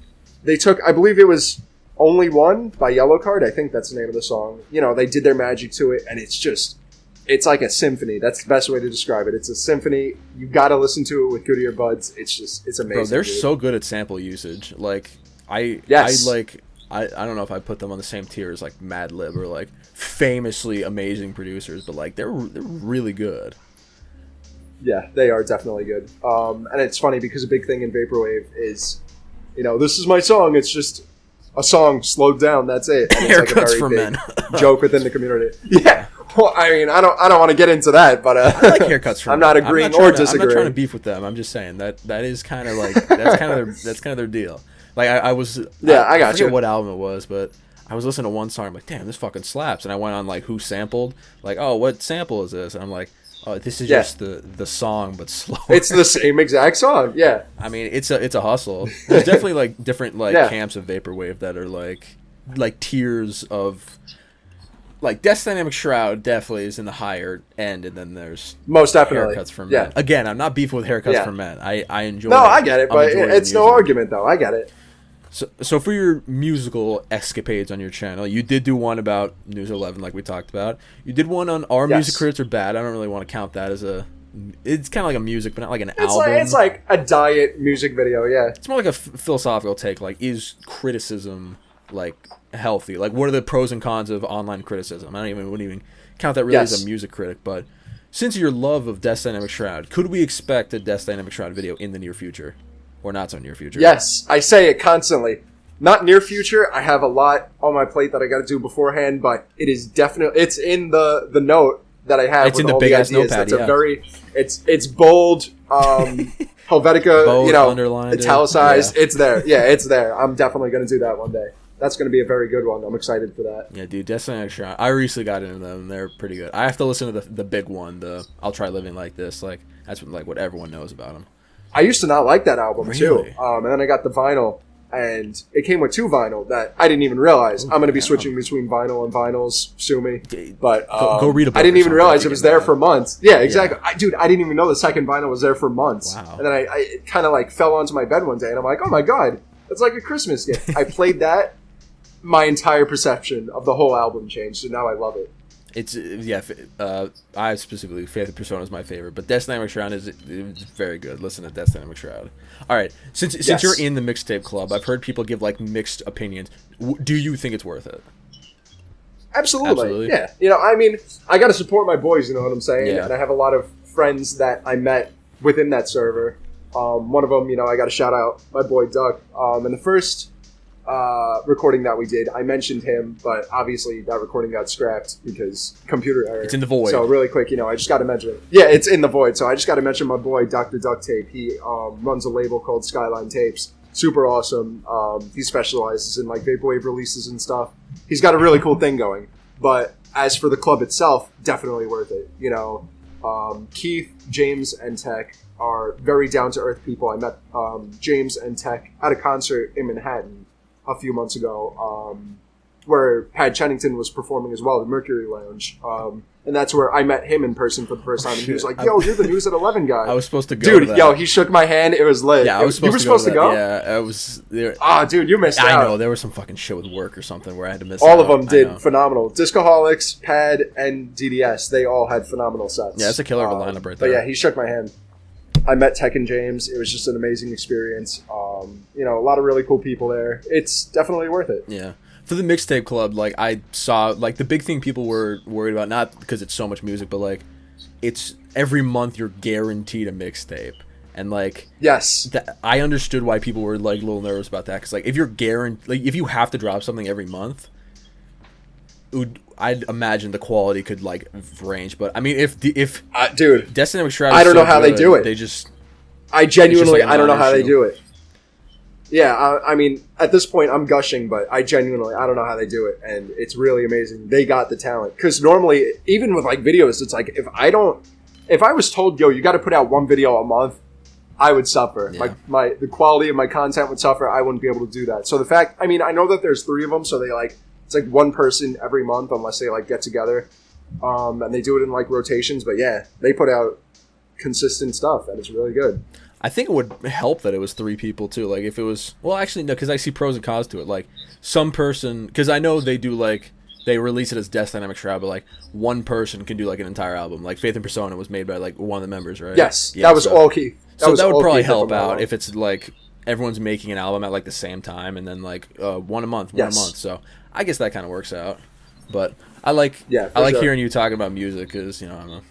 [SPEAKER 2] They took. I believe it was Only One by Yellow Card. I think that's the name of the song. You know, they did their magic to it, and it's just. It's like a symphony. That's the best way to describe it. It's a symphony. You got to listen to it with good earbuds. It's amazing.
[SPEAKER 1] Bro, they're so good at sample usage. Like I don't know if I put them on the same tier as like Madlib or like famously amazing producers, but like they're really good.
[SPEAKER 2] Yeah, they are definitely good. And it's funny because a big thing in Vaporwave is, you know, this is my song. It's just a song slowed down. That's it. And it's
[SPEAKER 1] Haircuts
[SPEAKER 2] like a very
[SPEAKER 1] for
[SPEAKER 2] big
[SPEAKER 1] men.
[SPEAKER 2] joke within the community. Yeah. Well, I mean, I don't want to get into that, but
[SPEAKER 1] I like haircuts for
[SPEAKER 2] I'm
[SPEAKER 1] men.
[SPEAKER 2] not agreeing or disagreeing.
[SPEAKER 1] I'm not trying to beef with them. I'm just saying that is kind of like that's kind of their deal. Like I forget what album it was, but I was listening to one song. I'm like, damn, this fucking slaps. And I went on like who sampled, like, oh, what sample is this? And I'm like, oh, this is just the song, but slower.
[SPEAKER 2] It's the same exact song. Yeah.
[SPEAKER 1] I mean, it's a hustle. There's definitely like different camps of vaporwave that are like tiers of. Like Death Dynamic Shroud definitely is in the higher end, and then there's
[SPEAKER 2] most definitely
[SPEAKER 1] haircuts for men. Again, I'm not beefing with haircuts for men. I enjoy.
[SPEAKER 2] No, I get it, but it's no argument though. I get it.
[SPEAKER 1] So for your musical escapades on your channel, you did do one about News 11, like we talked about. You did one on Our Music Critics Are Bad. I don't really want to count that as a. It's kind of like a music, but not like an album.
[SPEAKER 2] It's like a diet music video. Yeah.
[SPEAKER 1] It's more like a philosophical take. Like, is criticism like healthy? Like, what are the pros and cons of online criticism? Wouldn't even count that really as a music critic. But since your love of Death Dynamic Shroud, could we expect a Death Dynamic Shroud video in the near future, or not so near future?
[SPEAKER 2] Yes, I say it constantly. Not near future. I have a lot on my plate that I got to do beforehand, but it is definitely it's in the note that I have.
[SPEAKER 1] It's in the big ass notepad.
[SPEAKER 2] It's bold. Helvetica,
[SPEAKER 1] bold, underlined,
[SPEAKER 2] italicized. It's there. Yeah, it's there. I'm definitely going to do that one day. That's going to be a very good one. I'm excited for that.
[SPEAKER 1] Yeah, dude, Death Dynamic Shroud. I recently got into them. They're pretty good. I have to listen to the big one. The I'll Try Living Like This. Like that's what everyone knows about them.
[SPEAKER 2] I used to not like that album
[SPEAKER 1] really?
[SPEAKER 2] too. And then I got the vinyl, and it came with 2 vinyl that I didn't even realize. I'm going to be switching between vinyl and vinyls. Sue me. But
[SPEAKER 1] go read a book.
[SPEAKER 2] I didn't even realize it was there for months. Yeah, exactly. Yeah. I didn't even know the second vinyl was there for months.
[SPEAKER 1] Wow.
[SPEAKER 2] And then I kind of like fell onto my bed one day, and I'm like, oh my god, that's like a Christmas gift. I played that. My entire perception of the whole album changed, and now I love it.
[SPEAKER 1] It's I specifically Faith and Persona is my favorite, but Death Dynamic Shroud is very good. Listen to Death Dynamic Shroud. All right, since you're in the mixtape club, I've heard people give like mixed opinions. Do you think it's worth it?
[SPEAKER 2] Absolutely. Yeah. You know, I mean, I got to support my boys. You know what I'm saying?
[SPEAKER 1] Yeah.
[SPEAKER 2] And I have a lot of friends that I met within that server. One of them, you know, I got to shout out my boy Doug. And the first recording that we did, I mentioned him, but obviously that recording got scrapped because computer error.
[SPEAKER 1] It's in the void.
[SPEAKER 2] So really quick, you know, I just got to mention it. Yeah, it's in the void. So I just got to mention my boy Dr. Duct Tape. He runs a label called Skyline Tapes. super awesome. He specializes in like vaporwave releases and stuff. He's got a really cool thing going. But as for the club itself, definitely worth it. You know, Keith, James, and Tech are very down to earth people. I met James and Tech at a concert in Manhattan a few months ago, where Pad Chennington was performing as well, the Mercury Lounge. And that's where I met him in person for the first time. And he was like, yo, you're the News at 11 guy.
[SPEAKER 1] I was supposed to go to that.
[SPEAKER 2] Yo, he shook my hand. It was lit.
[SPEAKER 1] Yeah, I was supposed to go? Yeah, I was there.
[SPEAKER 2] Dude, you missed out.
[SPEAKER 1] I know. There was some fucking shit with work or something where I had to miss
[SPEAKER 2] All
[SPEAKER 1] out.
[SPEAKER 2] of them did phenomenal. Discoholics, Pad, and DDS, they all had phenomenal sets.
[SPEAKER 1] Yeah, it's a killer of a lineup right there.
[SPEAKER 2] But yeah, he shook my hand. I met Tech and James. It was just an amazing experience. You know, a lot of really cool people there. It's definitely worth it.
[SPEAKER 1] Yeah. For the mixtape club, like, I saw, like, the big thing people were worried about, not because it's so much music, but, like, it's every month you're guaranteed a mixtape. And, like...
[SPEAKER 2] Yes.
[SPEAKER 1] I understood why people were, like, a little nervous about that. Because, like, if you're guaranteed... Like, if you have to drop something every month, I'd imagine the quality could, like, range. But, I mean, if
[SPEAKER 2] dude,
[SPEAKER 1] Destiny Shroud
[SPEAKER 2] I don't know how they do it.
[SPEAKER 1] They just...
[SPEAKER 2] I genuinely, I don't know how they do it. Yeah, I mean, at this point, I'm gushing, but I genuinely, I don't know how they do it, and it's really amazing. They got the talent. Because normally, even with, like, videos, it's like, if I was told, yo, you got to put out one video a month, I would suffer.
[SPEAKER 1] Yeah.
[SPEAKER 2] The quality of my content would suffer. I wouldn't be able to do that. So the fact, I mean, I know that there's 3 of them, so they, like, it's like one person every month, unless they, like, get together, and they do it in, like, rotations, but yeah, they put out consistent stuff, and it's really good.
[SPEAKER 1] I think it would help that it was 3 people too. Like if it was, well, actually no, because I see pros and cons to it. Like some person, because I know they do, like, they release it as Death Dynamic Shroud, but like one person can do like an entire album. Like Faith and Persona was made by like one of the members, right?
[SPEAKER 2] Yes,
[SPEAKER 1] yeah,
[SPEAKER 2] that was all Keith.
[SPEAKER 1] That would probably help out if it's like everyone's making an album at like the same time and then like one a month. So I guess that kind of works out. But I like hearing you talking about music because, you know,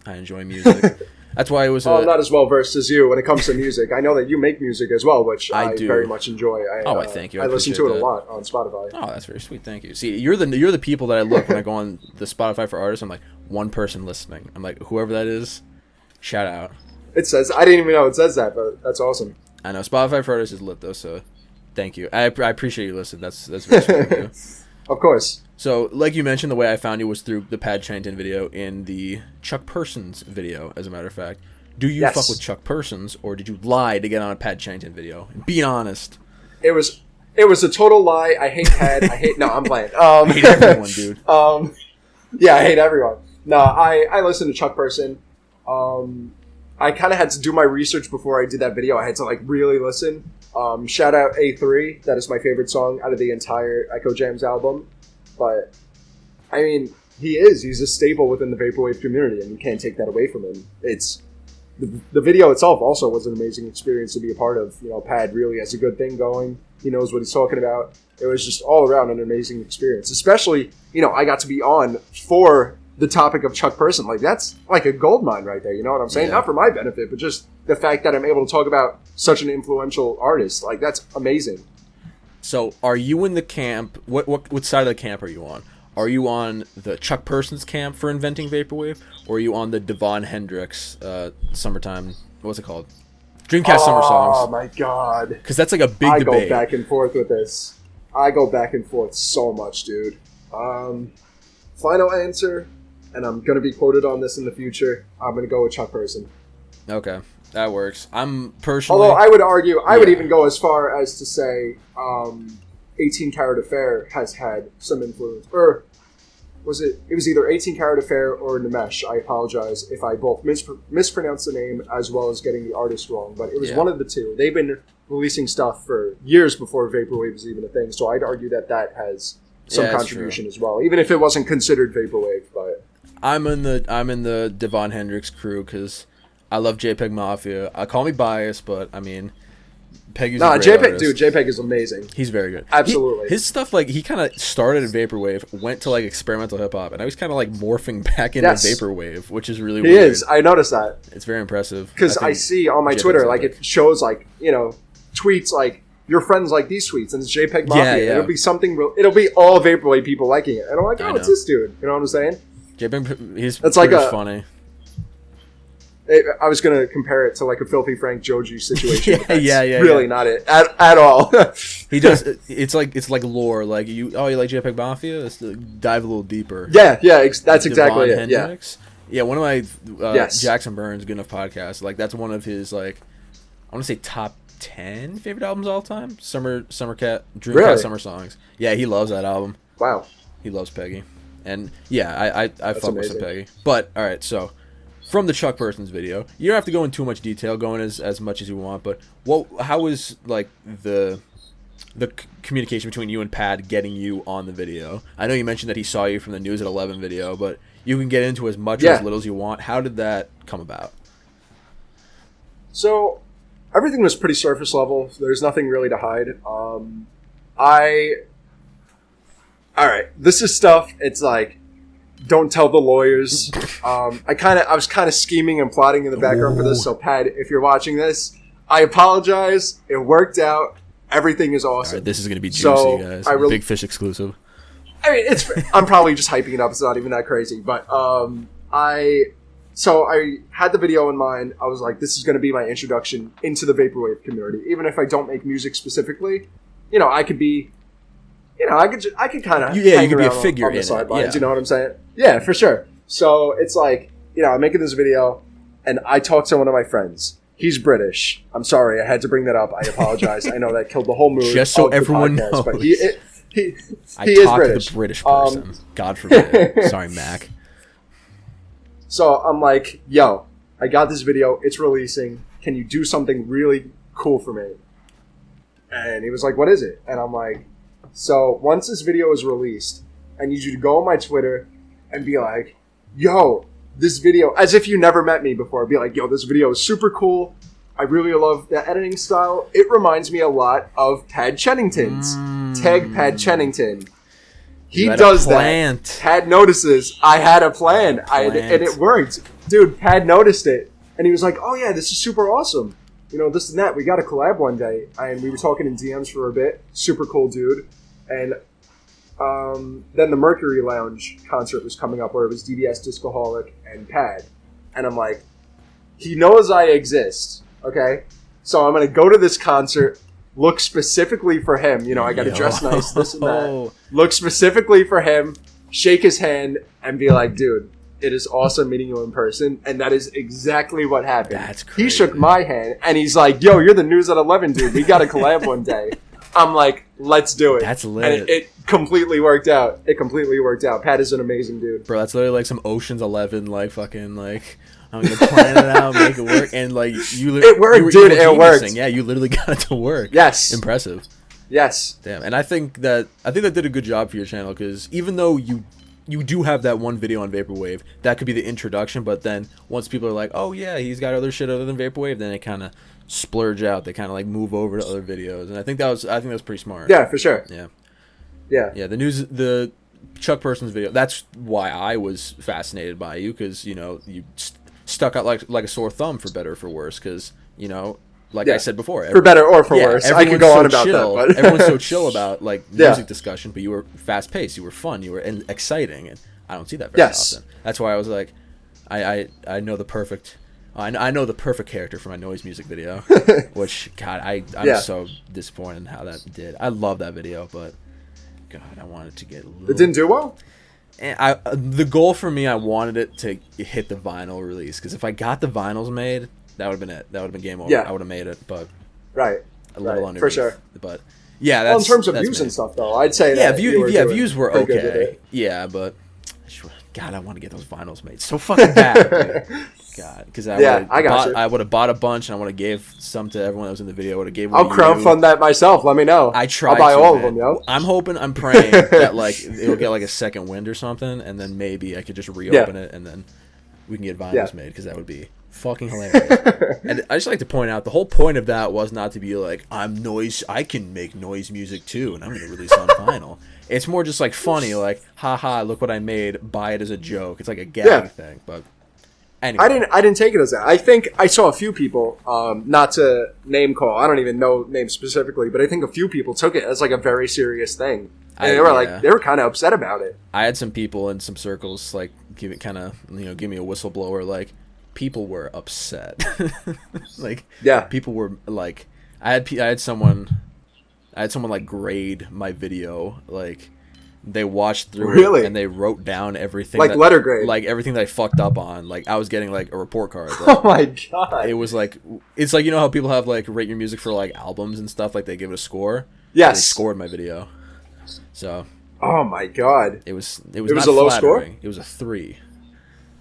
[SPEAKER 1] I enjoy music. That's why it was.
[SPEAKER 2] I'm not as well versed as you when it comes to music. I know that you make music as well, which I very much enjoy.
[SPEAKER 1] I thank you.
[SPEAKER 2] I listen to it a lot on Spotify.
[SPEAKER 1] Oh, that's very sweet. Thank you. See, you're the people that I look when I go on the Spotify for artists. I'm like, one person listening. I'm like, whoever that is, shout out.
[SPEAKER 2] It says, I didn't even know it says that, but that's awesome.
[SPEAKER 1] I know Spotify for artists is lit though, so thank you. I appreciate you listening. That's very sweet of you.
[SPEAKER 2] Of course.
[SPEAKER 1] So, like you mentioned, the way I found you was through the Pad Chennington video and the Chuck Persons video, as a matter of fact. Do you fuck with Chuck Persons, or did you lie to get on a Pad Chennington video? Be honest.
[SPEAKER 2] It was a total lie. I hate Pad. No, I'm playing.
[SPEAKER 1] I hate everyone, dude.
[SPEAKER 2] Yeah, I hate everyone. No, I listen to Chuck Person. I kind of had to do my research before I did that video. I had to, like, really listen. Shout out A3. That is my favorite song out of the entire Echo Jams album. But, I mean, he's a staple within the Vaporwave community, and you can't take that away from him. It's... The video itself also was an amazing experience to be a part of. You know, Pad really has a good thing going. He knows what he's talking about. It was just all around an amazing experience. Especially, you know, I got to be on for the topic of Chuck Person. Like, that's like a gold mine right there. You know what I'm saying?
[SPEAKER 1] Yeah.
[SPEAKER 2] Not for my benefit, but just the fact that I'm able to talk about such an influential artist. Like, that's amazing.
[SPEAKER 1] So, are you in the camp? What side of the camp are you on? Are you on the Chuck Persons camp for inventing Vaporwave, or are you on the Devon Hendrix summertime? What's it called? Dreamcast Summer Songs.
[SPEAKER 2] Oh my god!
[SPEAKER 1] Because that's like a big debate.
[SPEAKER 2] I go back and forth with this. I go back and forth so much, dude. Final answer, and I'm gonna be quoted on this in the future. I'm gonna go with Chuck Person.
[SPEAKER 1] Okay, that works. I'm personally.
[SPEAKER 2] Although I would argue, I would even go as far as to say, 18 Carat Affair has had some influence. Or was it was either 18 Carat Affair or Nimesh. I apologize if I both mispronounced the name as well as getting the artist wrong, but it was one of the two. They've been releasing stuff for years before Vaporwave was even a thing, so I'd argue that has some contribution as well, even if it wasn't considered Vaporwave. But
[SPEAKER 1] I'm in the Devon Hendrix crew because I love JPEG Mafia. Call me biased, but I mean, Peggy's a great artist.
[SPEAKER 2] Dude, JPEG is amazing.
[SPEAKER 1] He's very good.
[SPEAKER 2] Absolutely.
[SPEAKER 1] His stuff, like, he kind of started in Vaporwave, went to, like, experimental hip-hop, and now he's kind of, like, morphing back into Vaporwave, which is really weird.
[SPEAKER 2] He is. I noticed that.
[SPEAKER 1] It's very impressive.
[SPEAKER 2] Because I see on my Twitter, like, it shows, like, you know, tweets, like, your friends like these tweets, and it's JPEG Mafia. It'll be something real. It'll be all Vaporwave people liking it. And I'm like, oh, it's this dude. You know what I'm saying?
[SPEAKER 1] JPEG, he's
[SPEAKER 2] like
[SPEAKER 1] funny.
[SPEAKER 2] I was gonna compare it to like a Filthy Frank Joji situation.
[SPEAKER 1] yeah,
[SPEAKER 2] really not it at all.
[SPEAKER 1] He does. It's like lore. Like you like JPEG Mafia? Let's dive a little deeper.
[SPEAKER 2] Yeah, that's exactly it.
[SPEAKER 1] Hendrix. Yeah, one of my
[SPEAKER 2] Yes.
[SPEAKER 1] Jackson Burns Good Enough podcast. Like that's one of his like I want to say top 10 favorite albums of all time. Dreamcat
[SPEAKER 2] Really?
[SPEAKER 1] Summer Songs. Yeah, he loves that album.
[SPEAKER 2] Wow.
[SPEAKER 1] He loves Peggy, and yeah, I fuck with some
[SPEAKER 2] amazing.
[SPEAKER 1] Peggy. But all right, so from the Chuck Persons video, you don't have to go into too much detail, go in as much as you want. But how was like the communication between you and Pad getting you on the video? I know you mentioned that he saw you from the News at 11 video, but you can get into as much or as little as you want. How did that come about?
[SPEAKER 2] So everything was pretty surface level. There's nothing really to hide. All right, this is stuff. It's like, don't tell the lawyers. I was kind of scheming and plotting in the background for this. So Pad, if you're watching this, I apologize. It worked out. Everything is awesome.
[SPEAKER 1] All right, this is gonna be juicy, guys. Big Fish exclusive.
[SPEAKER 2] I mean, I'm probably just hyping it up. It's not even that crazy. But I had the video in mind. I was like, this is going to be my introduction into the vaporwave community. Even if I don't make music specifically, I could be, I could kind of
[SPEAKER 1] you could be a figure in
[SPEAKER 2] the
[SPEAKER 1] it.
[SPEAKER 2] sidelines.
[SPEAKER 1] Yeah.
[SPEAKER 2] You know what I'm saying? Yeah, for sure. So it's like, I'm making this video, and I talked to one of my friends. He's British. I'm sorry, I had to bring that up. I apologize. I know that killed the whole mood.
[SPEAKER 1] Just so
[SPEAKER 2] of the
[SPEAKER 1] everyone
[SPEAKER 2] podcast,
[SPEAKER 1] knows.
[SPEAKER 2] But he
[SPEAKER 1] I
[SPEAKER 2] is
[SPEAKER 1] talk
[SPEAKER 2] British.
[SPEAKER 1] to the British person. God forbid. Sorry, Mac.
[SPEAKER 2] So I'm like, yo, I got this video. It's releasing. Can you do something really cool for me? And he was like, what is it? And I'm like, so once this video is released, I need you to go on my Twitter and be like, yo, this video, as if you never met me before, be like, yo, this video is super cool. I really love the editing style. It reminds me a lot of Pad Chennington's. Tag Pad Chennington. He does that. Pad notices I had a plan. And it worked. Dude, Pad noticed it. And he was like, oh yeah, this is super awesome. This and that. We got to collab one day. And we were talking in DMs for a bit. Super cool dude. And then the Mercury Lounge concert was coming up where it was DDS, Discoholic, and Pad. And I'm like, he knows I exist. Okay? So I'm going to go to this concert, look specifically for him. I got to dress nice, this and that. Look specifically for him, shake his hand, and be like, dude, it is awesome meeting you in person. And that is exactly what happened.
[SPEAKER 1] That's crazy.
[SPEAKER 2] He shook my hand, and he's like, yo, you're the News at 11, dude. We got to collab one day. I'm like, let's do it.
[SPEAKER 1] That's lit.
[SPEAKER 2] And it completely worked out. Pat is an amazing dude.
[SPEAKER 1] Bro, that's literally like some Ocean's 11, like, fucking, like, I'm going to plan it out, make it work. And, like,
[SPEAKER 2] it worked, dude. It worked.
[SPEAKER 1] Yeah, you literally got it to work.
[SPEAKER 2] Yes.
[SPEAKER 1] Impressive.
[SPEAKER 2] Yes.
[SPEAKER 1] Damn. And I think that did a good job for your channel, because even though you do have that one video on Vaporwave, that could be the introduction, but then once people are like, oh, yeah, he's got other shit other than Vaporwave, then they kind of splurge out. They kind of, like, move over to other videos. And I think that was pretty smart.
[SPEAKER 2] Yeah, for sure.
[SPEAKER 1] Yeah.
[SPEAKER 2] Yeah.
[SPEAKER 1] The Chuck Persons video, that's why I was fascinated by you, because, you stuck out like a sore thumb, for better or for worse, because, I said before,
[SPEAKER 2] for better or for worse, I could go on about that. But
[SPEAKER 1] everyone's so chill about, like, music discussion, but you were fast-paced, you were fun, you were exciting, and I don't see that very often. That's why I was like, I know the perfect... I know the perfect character for my noise music video, which, God, I'm so disappointed in how that did. I love that video, but, God, I wanted to get a little...
[SPEAKER 2] It didn't do well?
[SPEAKER 1] And the goal for me, I wanted it to hit the vinyl release, because if I got the vinyls made, that would have been it. That would have been game over.
[SPEAKER 2] Yeah.
[SPEAKER 1] I would have made it, but
[SPEAKER 2] right,
[SPEAKER 1] a little underneath.
[SPEAKER 2] for sure.
[SPEAKER 1] But yeah, that's,
[SPEAKER 2] in terms of views and stuff, though, I'd say
[SPEAKER 1] views were okay. Yeah, but God, I want to get those vinyls made so fucking bad. God, because I would have bought a bunch, and I would have gave some to everyone that was in the video. Would have gave.
[SPEAKER 2] I'll crowdfund that myself. Let me know. I'll buy all of them, yo.
[SPEAKER 1] I'm praying that, like, it'll get like a second wind or something, and then maybe I could just reopen it, and then we can get vinyls made, because that would be fucking hilarious. And I just like to point out, the whole point of that was not to be like, I can make noise music too, and I'm going to release on vinyl. It's more just like funny, like, haha, look what I made, buy it as a joke. It's like a gag thing, but anyway.
[SPEAKER 2] I didn't take it as that. I think I saw a few people, not to name call, I don't even know names specifically, but I think a few people took it as like a very serious thing. And they were kind of upset about it.
[SPEAKER 1] I had some people in some circles, like, give me a whistleblower, like, people were upset. Like,
[SPEAKER 2] Yeah.
[SPEAKER 1] people were like, I had someone like grade my video, like they watched through it and they wrote down everything,
[SPEAKER 2] like letter grade,
[SPEAKER 1] like everything that I fucked up on. Like I was getting like a report card. Like,
[SPEAKER 2] oh my god!
[SPEAKER 1] It was like, it's like, you know how people have like rate your music for like albums and stuff, like they give it a score.
[SPEAKER 2] Yes,
[SPEAKER 1] they scored my video. So.
[SPEAKER 2] Oh my god!
[SPEAKER 1] It was
[SPEAKER 2] a low score.
[SPEAKER 1] It was a 3.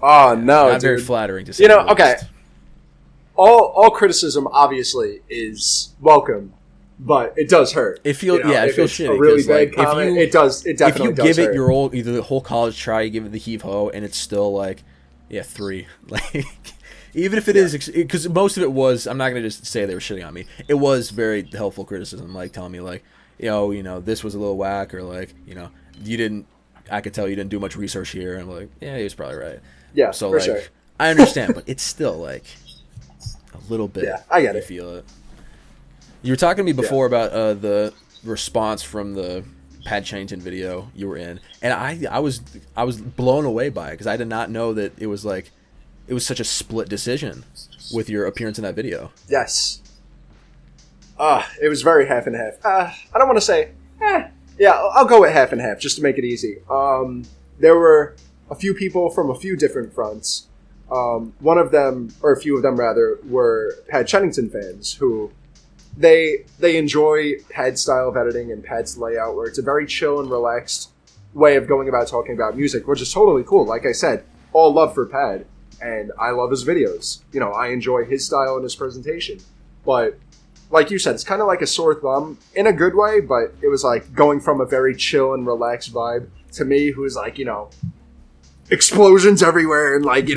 [SPEAKER 2] Oh no,
[SPEAKER 1] not
[SPEAKER 2] dude.
[SPEAKER 1] very flattering to say.
[SPEAKER 2] You know, okay. All criticism obviously is welcome, but it does hurt.
[SPEAKER 1] It feels it feels shitty.
[SPEAKER 2] A really bad comment. It does. It definitely does.
[SPEAKER 1] If you give
[SPEAKER 2] hurt.
[SPEAKER 1] it your either the whole college try, you give it the heave ho, and it's still like, 3. Like, even if it is, because most of it was, I'm not gonna just say they were shitting on me. It was very helpful criticism, like telling me like, this was a little whack, or like, I could tell you didn't do much research here. And I'm like, yeah, he was probably right.
[SPEAKER 2] Yeah,
[SPEAKER 1] so
[SPEAKER 2] for
[SPEAKER 1] like,
[SPEAKER 2] sure.
[SPEAKER 1] I understand, but it's still like a little bit.
[SPEAKER 2] Yeah, I get it.
[SPEAKER 1] Feel it. You were talking to me before about the response from the Pad Chennington video you were in, and I was blown away by it, because I did not know that it was such a split decision with your appearance in that video.
[SPEAKER 2] Yes. It was very half and half. I don't want to say, yeah, I'll go with half and half just to make it easy. There were a few people from a few different fronts. One of them, or a few of them rather, were Pad Chennington fans who they enjoy Pad's style of editing and Pad's layout, where it's a very chill and relaxed way of going about talking about music, which is totally cool. Like I said, all love for Pad, and I love his videos. I enjoy his style and his presentation. But like you said, it's kind of like a sore thumb in a good way, but it was like going from a very chill and relaxed vibe to me, who's like, explosions everywhere and like,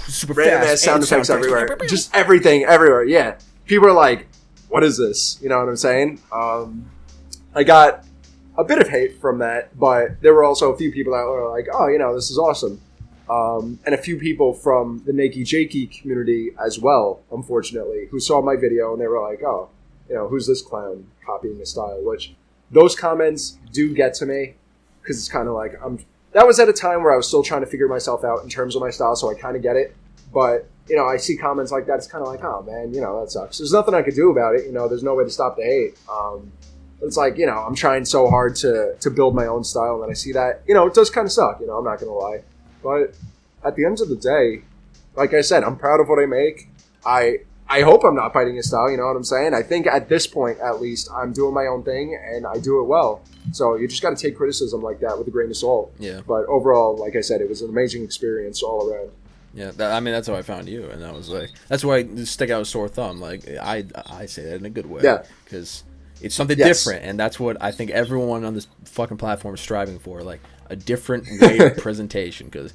[SPEAKER 1] super
[SPEAKER 2] random ass sound effects everywhere. Just everything everywhere. Yeah. People are like, what is this? You know what I'm saying? I got a bit of hate from that, but there were also a few people that were like, oh, this is awesome. And a few people from the Nakey Jakey community as well, unfortunately, who saw my video and they were like, oh, who's this clown copying his style? Which those comments do get to me, because it's kind of like, that was at a time where I was still trying to figure myself out in terms of my style, so I kind of get it. But, I see comments like that, it's kind of like, oh man, that sucks. There's nothing I could do about it, there's no way to stop the hate. It's like, I'm trying so hard to build my own style, and then I see that, it does kind of suck, I'm not going to lie. But at the end of the day, like I said, I'm proud of what I make. I hope I'm not fighting his style, you know what I'm saying? I think at this point, at least, I'm doing my own thing, and I do it well. So you just got to take criticism like that with a grain of salt.
[SPEAKER 1] Yeah.
[SPEAKER 2] But overall, like I said, it was an amazing experience all around.
[SPEAKER 1] Yeah, that's how I found you, and I was like, that's why I stick out a sore thumb. Like, I say that in a good way.
[SPEAKER 2] Yeah.
[SPEAKER 1] Because it's something different, and that's what I think everyone on this fucking platform is striving for, like, a different way of presentation, because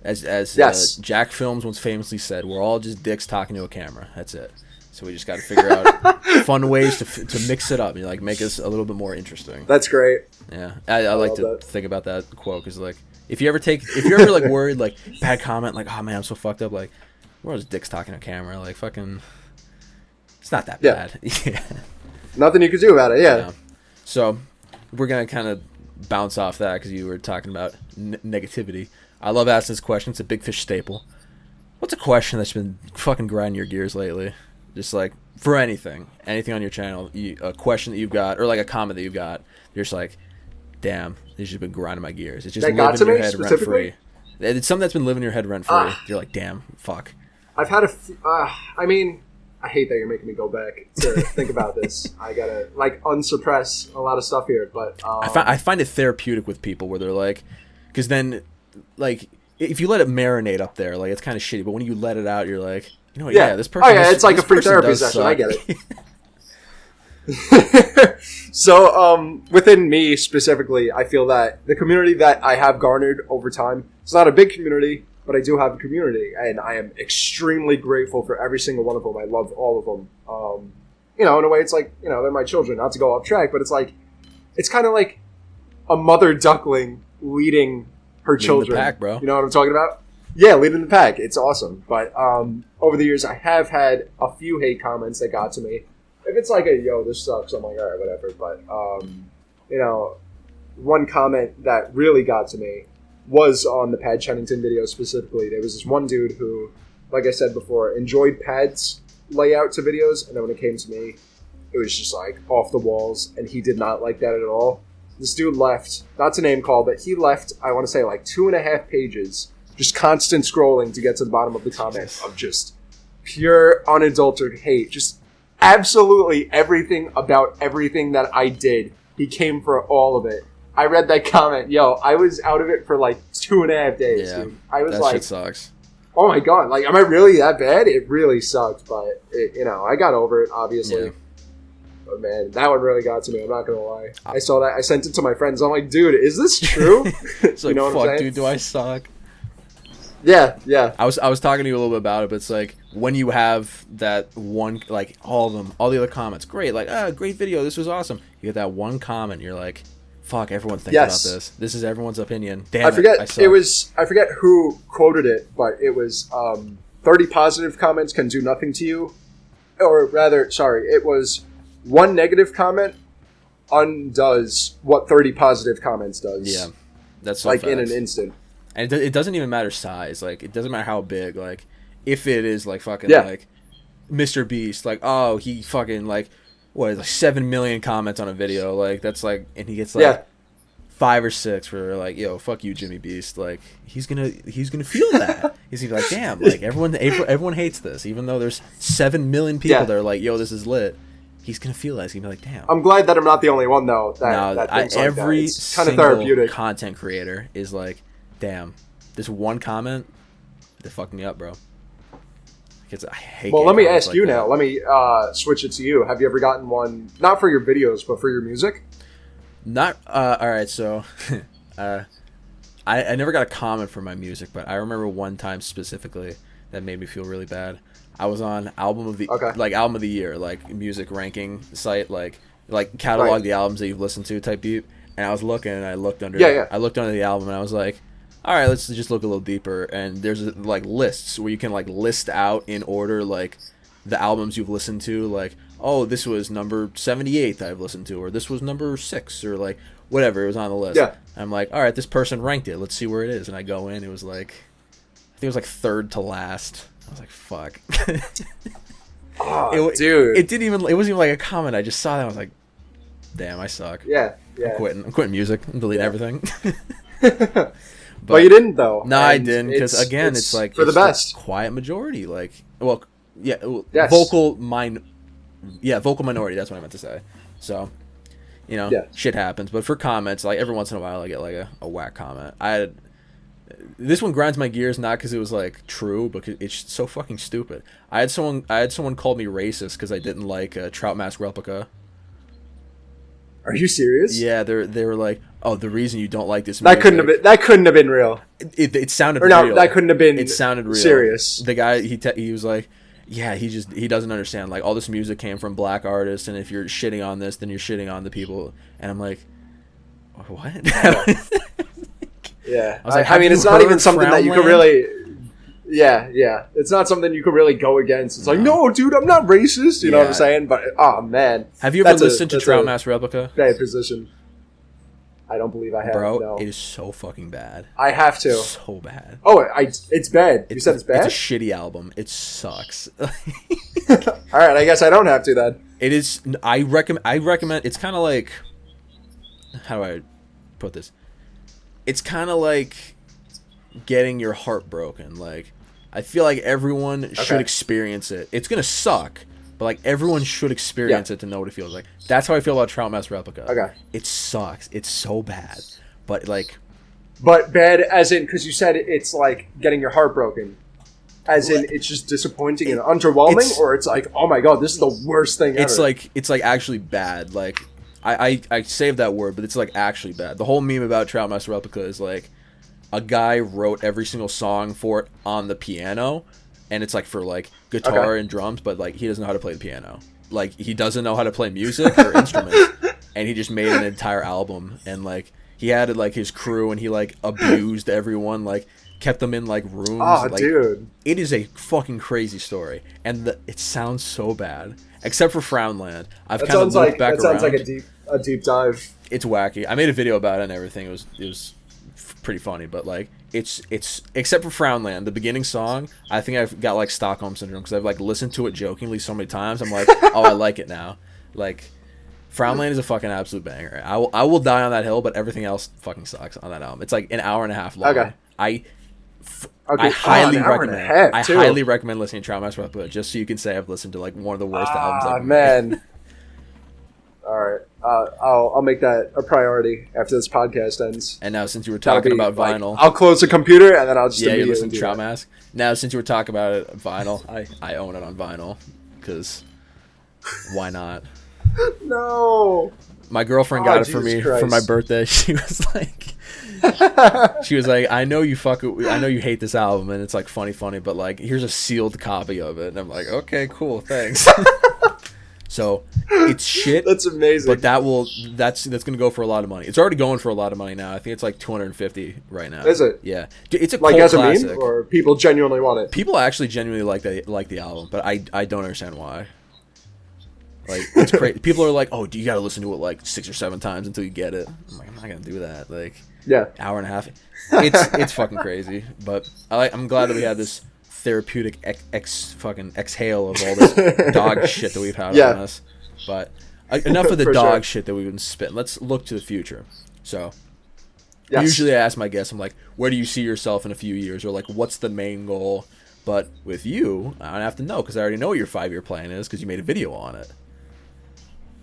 [SPEAKER 1] as Jack Films once famously said, we're all just dicks talking to a camera. That's it. So we just got to figure out fun ways to mix it up and like make us a little bit more interesting.
[SPEAKER 2] That's great.
[SPEAKER 1] Yeah, I like to think about that quote, because like if you're ever like worried, like bad comment, like, oh man, I'm so fucked up, like we're all just dicks talking to a camera, like fucking, it's not that bad. Yeah.
[SPEAKER 2] Nothing you could do about it. Yeah.
[SPEAKER 1] So we're gonna kind of bounce off that, because you were talking about negativity. I love asking this question. It's a Big Fish staple. What's a question that's been fucking grinding your gears lately? Just like for anything on your channel, a question that you've got, or like a comment that you've got, you're just like, damn, this has been grinding my gears. It's just
[SPEAKER 2] that
[SPEAKER 1] living in your head rent
[SPEAKER 2] specifically?
[SPEAKER 1] free. It's something that's been living in your head rent free. You're like, damn, fuck.
[SPEAKER 2] I've had I hate that you're making me go back to think about this. I gotta like unsuppress a lot of stuff here, but
[SPEAKER 1] I find it therapeutic with people where they're like, because then like if you let it marinate up there, like it's kind of shitty. But when you let it out, you're like, you know what? Yeah, this person.
[SPEAKER 2] Oh yeah, it's like a free therapy session. I get it. So within me specifically, I feel that the community that I have garnered over time, it's not a big community, but I do have a community, and I am extremely grateful for every single one of them. I love all of them. In a way, it's like, they're my children, not to go off track, but it's like, it's kind of like a mother duckling leading her children.
[SPEAKER 1] The pack, bro.
[SPEAKER 2] You know what I'm talking about? Yeah, leading the pack. It's awesome. But over the years, I have had a few hate comments that got to me. If it's like yo, this sucks, I'm like, all right, whatever. But, one comment that really got to me was on the Pad Chennington video specifically. There was this one dude who like I said before, enjoyed Pad's layout to videos, and then when it came to me, it was just like off the walls, and he did not like that at all. This dude left, not to name call, but he left, I want to say, like 2.5 pages, just constant scrolling to get to the bottom of the comment of just pure, unadulterated hate. Just absolutely everything about everything that I did. He came for all of it. I read that comment. Yo, I was out of it for like 2.5 days, dude. I was
[SPEAKER 1] that shit sucks.
[SPEAKER 2] Oh my god, like, am I really that bad? It really sucked, but, I got over it, obviously.
[SPEAKER 1] Yeah.
[SPEAKER 2] But man, that one really got to me, I'm not gonna lie. I saw that, I sent it to my friends, I'm like, dude, is this true?
[SPEAKER 1] It's like, fuck, dude, do I suck?
[SPEAKER 2] Yeah.
[SPEAKER 1] I was talking to you a little bit about it, but it's like, when you have that one, like, all of them, all the other comments, great, like, great video, this was awesome. You get that one comment, you're like, fuck, everyone thinks about this. This is everyone's opinion. Damn
[SPEAKER 2] I forget who quoted it, but it was 30 positive comments can do nothing to you. Or rather, sorry, it was one negative comment undoes what 30 positive comments does.
[SPEAKER 1] Yeah. That's so
[SPEAKER 2] like
[SPEAKER 1] facts.
[SPEAKER 2] in an instant.
[SPEAKER 1] And it doesn't even matter size. Like, it doesn't matter how big. Like, if it is like fucking like Mr. Beast, like, oh, he fucking like, what, like 7 million comments on a video, like, that's like, and he gets like 5 or 6 where they're like, yo, fuck you, Jimmy Beast, like, he's gonna feel that. He's gonna be like, damn, like, everyone hates this, even though there's 7 million people that are like, yo, this is lit. He's gonna feel that. He's gonna be like, damn.
[SPEAKER 2] I'm glad that I'm not the only one though.
[SPEAKER 1] Every
[SPEAKER 2] kind of therapeutic
[SPEAKER 1] content creator is like, damn, this one comment that fucked me up, bro. I hate.
[SPEAKER 2] Well, let me ask you now. Let me switch it to you. Have you ever gotten one, not for your videos, but for your music?
[SPEAKER 1] Not. All right. So, I never got a comment for my music, but I remember one time specifically that made me feel really bad. I was on album of the year, like music ranking site, like catalog the albums that you've listened to type beat. And I was looking, and I looked under. I looked under the album, and I was like, all right, let's just look a little deeper. And there's like lists where you can like list out in order like the albums you've listened to, like, oh, this was number 78 that I've listened to, or this was number 6, or like whatever, it was on the list. And I'm like, all right, this person ranked it, let's see where it is. And I go in, it was like, I think it was like 3rd to last. I was like, fuck.
[SPEAKER 2] Dude,
[SPEAKER 1] it wasn't even like a comment. I just saw that, I was like, damn, I suck. I'm quitting music. I'm deleting everything.
[SPEAKER 2] But you didn't though.
[SPEAKER 1] No, I didn't, because again, it's like
[SPEAKER 2] for the best.
[SPEAKER 1] Quiet majority, like, vocal minority. That's what I meant to say. So, shit happens. But for comments, like every once in a while, I get like a whack comment. This one grinds my gears, not because it was like true, but it's so fucking stupid. I had someone called me racist because I didn't like Trout Mask Replica.
[SPEAKER 2] Are you serious?
[SPEAKER 1] Yeah, they were like, oh, the reason you don't like this music.
[SPEAKER 2] That couldn't have been real.
[SPEAKER 1] It sounded real.
[SPEAKER 2] No, that couldn't have been.
[SPEAKER 1] It sounded real.
[SPEAKER 2] Serious.
[SPEAKER 1] The guy he was like, yeah, he doesn't understand. Like, all this music came from black artists, and if you're shitting on this, then you're shitting on the people. And I'm like, what?
[SPEAKER 2] Yeah. I was like, I mean, it's not even something that you could really. Yeah. It's not something you could really go against. It's like, no, dude, I'm not racist. You know what I'm saying? But, oh, man.
[SPEAKER 1] Have you ever listened to Trout Mask Replica?
[SPEAKER 2] Bad position. I don't believe I have,
[SPEAKER 1] bro.
[SPEAKER 2] No.
[SPEAKER 1] It is so fucking bad.
[SPEAKER 2] I have to.
[SPEAKER 1] So bad.
[SPEAKER 2] Oh, it's bad. You said it's bad?
[SPEAKER 1] It's a shitty album. It sucks.
[SPEAKER 2] All right, I guess I don't have to then.
[SPEAKER 1] It is. I recommend. It's kind of like. How do I put this? It's kind of like getting your heart broken. Like, I feel like everyone should experience it. It's gonna suck, but like everyone should experience it to know what it feels like. That's how I feel about Trout Mask Replica.
[SPEAKER 2] Okay.
[SPEAKER 1] It sucks. It's so bad, but like.
[SPEAKER 2] But bad as in, because you said it's like getting your heart broken. As in, it's just disappointing and underwhelming, or it's like, oh my god, this is the worst thing ever.
[SPEAKER 1] It's like actually bad. Like, I saved that word, but it's like actually bad. The whole meme about Trout Mask Replica is like, a guy wrote every single song for it on the piano, and it's like for like guitar and drums, but like he doesn't know how to play the piano. Like, he doesn't know how to play music or instruments, and he just made an entire album, and like he added like his crew, and he like abused everyone, like kept them in like rooms.
[SPEAKER 2] Oh,
[SPEAKER 1] like,
[SPEAKER 2] dude,
[SPEAKER 1] it is a fucking crazy story, and it sounds so bad, except for Frownland. I've kind of looked back around.
[SPEAKER 2] That sounds like a deep dive.
[SPEAKER 1] It's wacky. I made a video about it and everything. It was pretty funny, but like it's except for Frownland, the beginning song, I think I've got like Stockholm syndrome because I've like listened to it jokingly so many times. I'm like, oh, I like it now. Like Frownland is a fucking absolute banger. I will die on that hill, but everything else fucking sucks on that album. It's like an hour and a half long.
[SPEAKER 2] Okay.
[SPEAKER 1] I highly recommend. I
[SPEAKER 2] too.
[SPEAKER 1] highly recommend listening to Trial Master Output just so you can say I've listened to like one of the worst albums ever.
[SPEAKER 2] Man. All right, I'll make that a priority after this podcast ends.
[SPEAKER 1] And now, since you were talking about vinyl,
[SPEAKER 2] I'll close the computer and then I'll just
[SPEAKER 1] you listen to Trial Mask. Now, since you were talking about it, vinyl, I own it on vinyl because why not?
[SPEAKER 2] No.
[SPEAKER 1] My girlfriend got it for me for my birthday. She was like, I know you I know you hate this album, and it's like funny, but like here's a sealed copy of it, and I'm like, okay, cool, thanks. So it's shit.
[SPEAKER 2] That's amazing.
[SPEAKER 1] But that's gonna go for a lot of money. It's already going for a lot of money now. I think it's like $250 right now.
[SPEAKER 2] Is it?
[SPEAKER 1] Yeah, it's a
[SPEAKER 2] like
[SPEAKER 1] cult
[SPEAKER 2] as a
[SPEAKER 1] classic.
[SPEAKER 2] meme, or people genuinely want it.
[SPEAKER 1] People actually genuinely like the album, but I don't understand why. Like it's crazy. People are like, oh, you got to listen to it like 6 or 7 times until you get it. I'm like, I'm not gonna do that. Like,
[SPEAKER 2] yeah,
[SPEAKER 1] hour and a half. It's fucking crazy. But I'm glad that we had this therapeutic exhale of all this dog shit that we've had on us. But enough of the dog shit that we've been spitting. Let's look to the future. So usually I ask my guests, I'm like, where do you see yourself in a few years? Or like, what's the main goal? But with you, I don't have to know because I already know what your 5-year plan is because you made a video on it.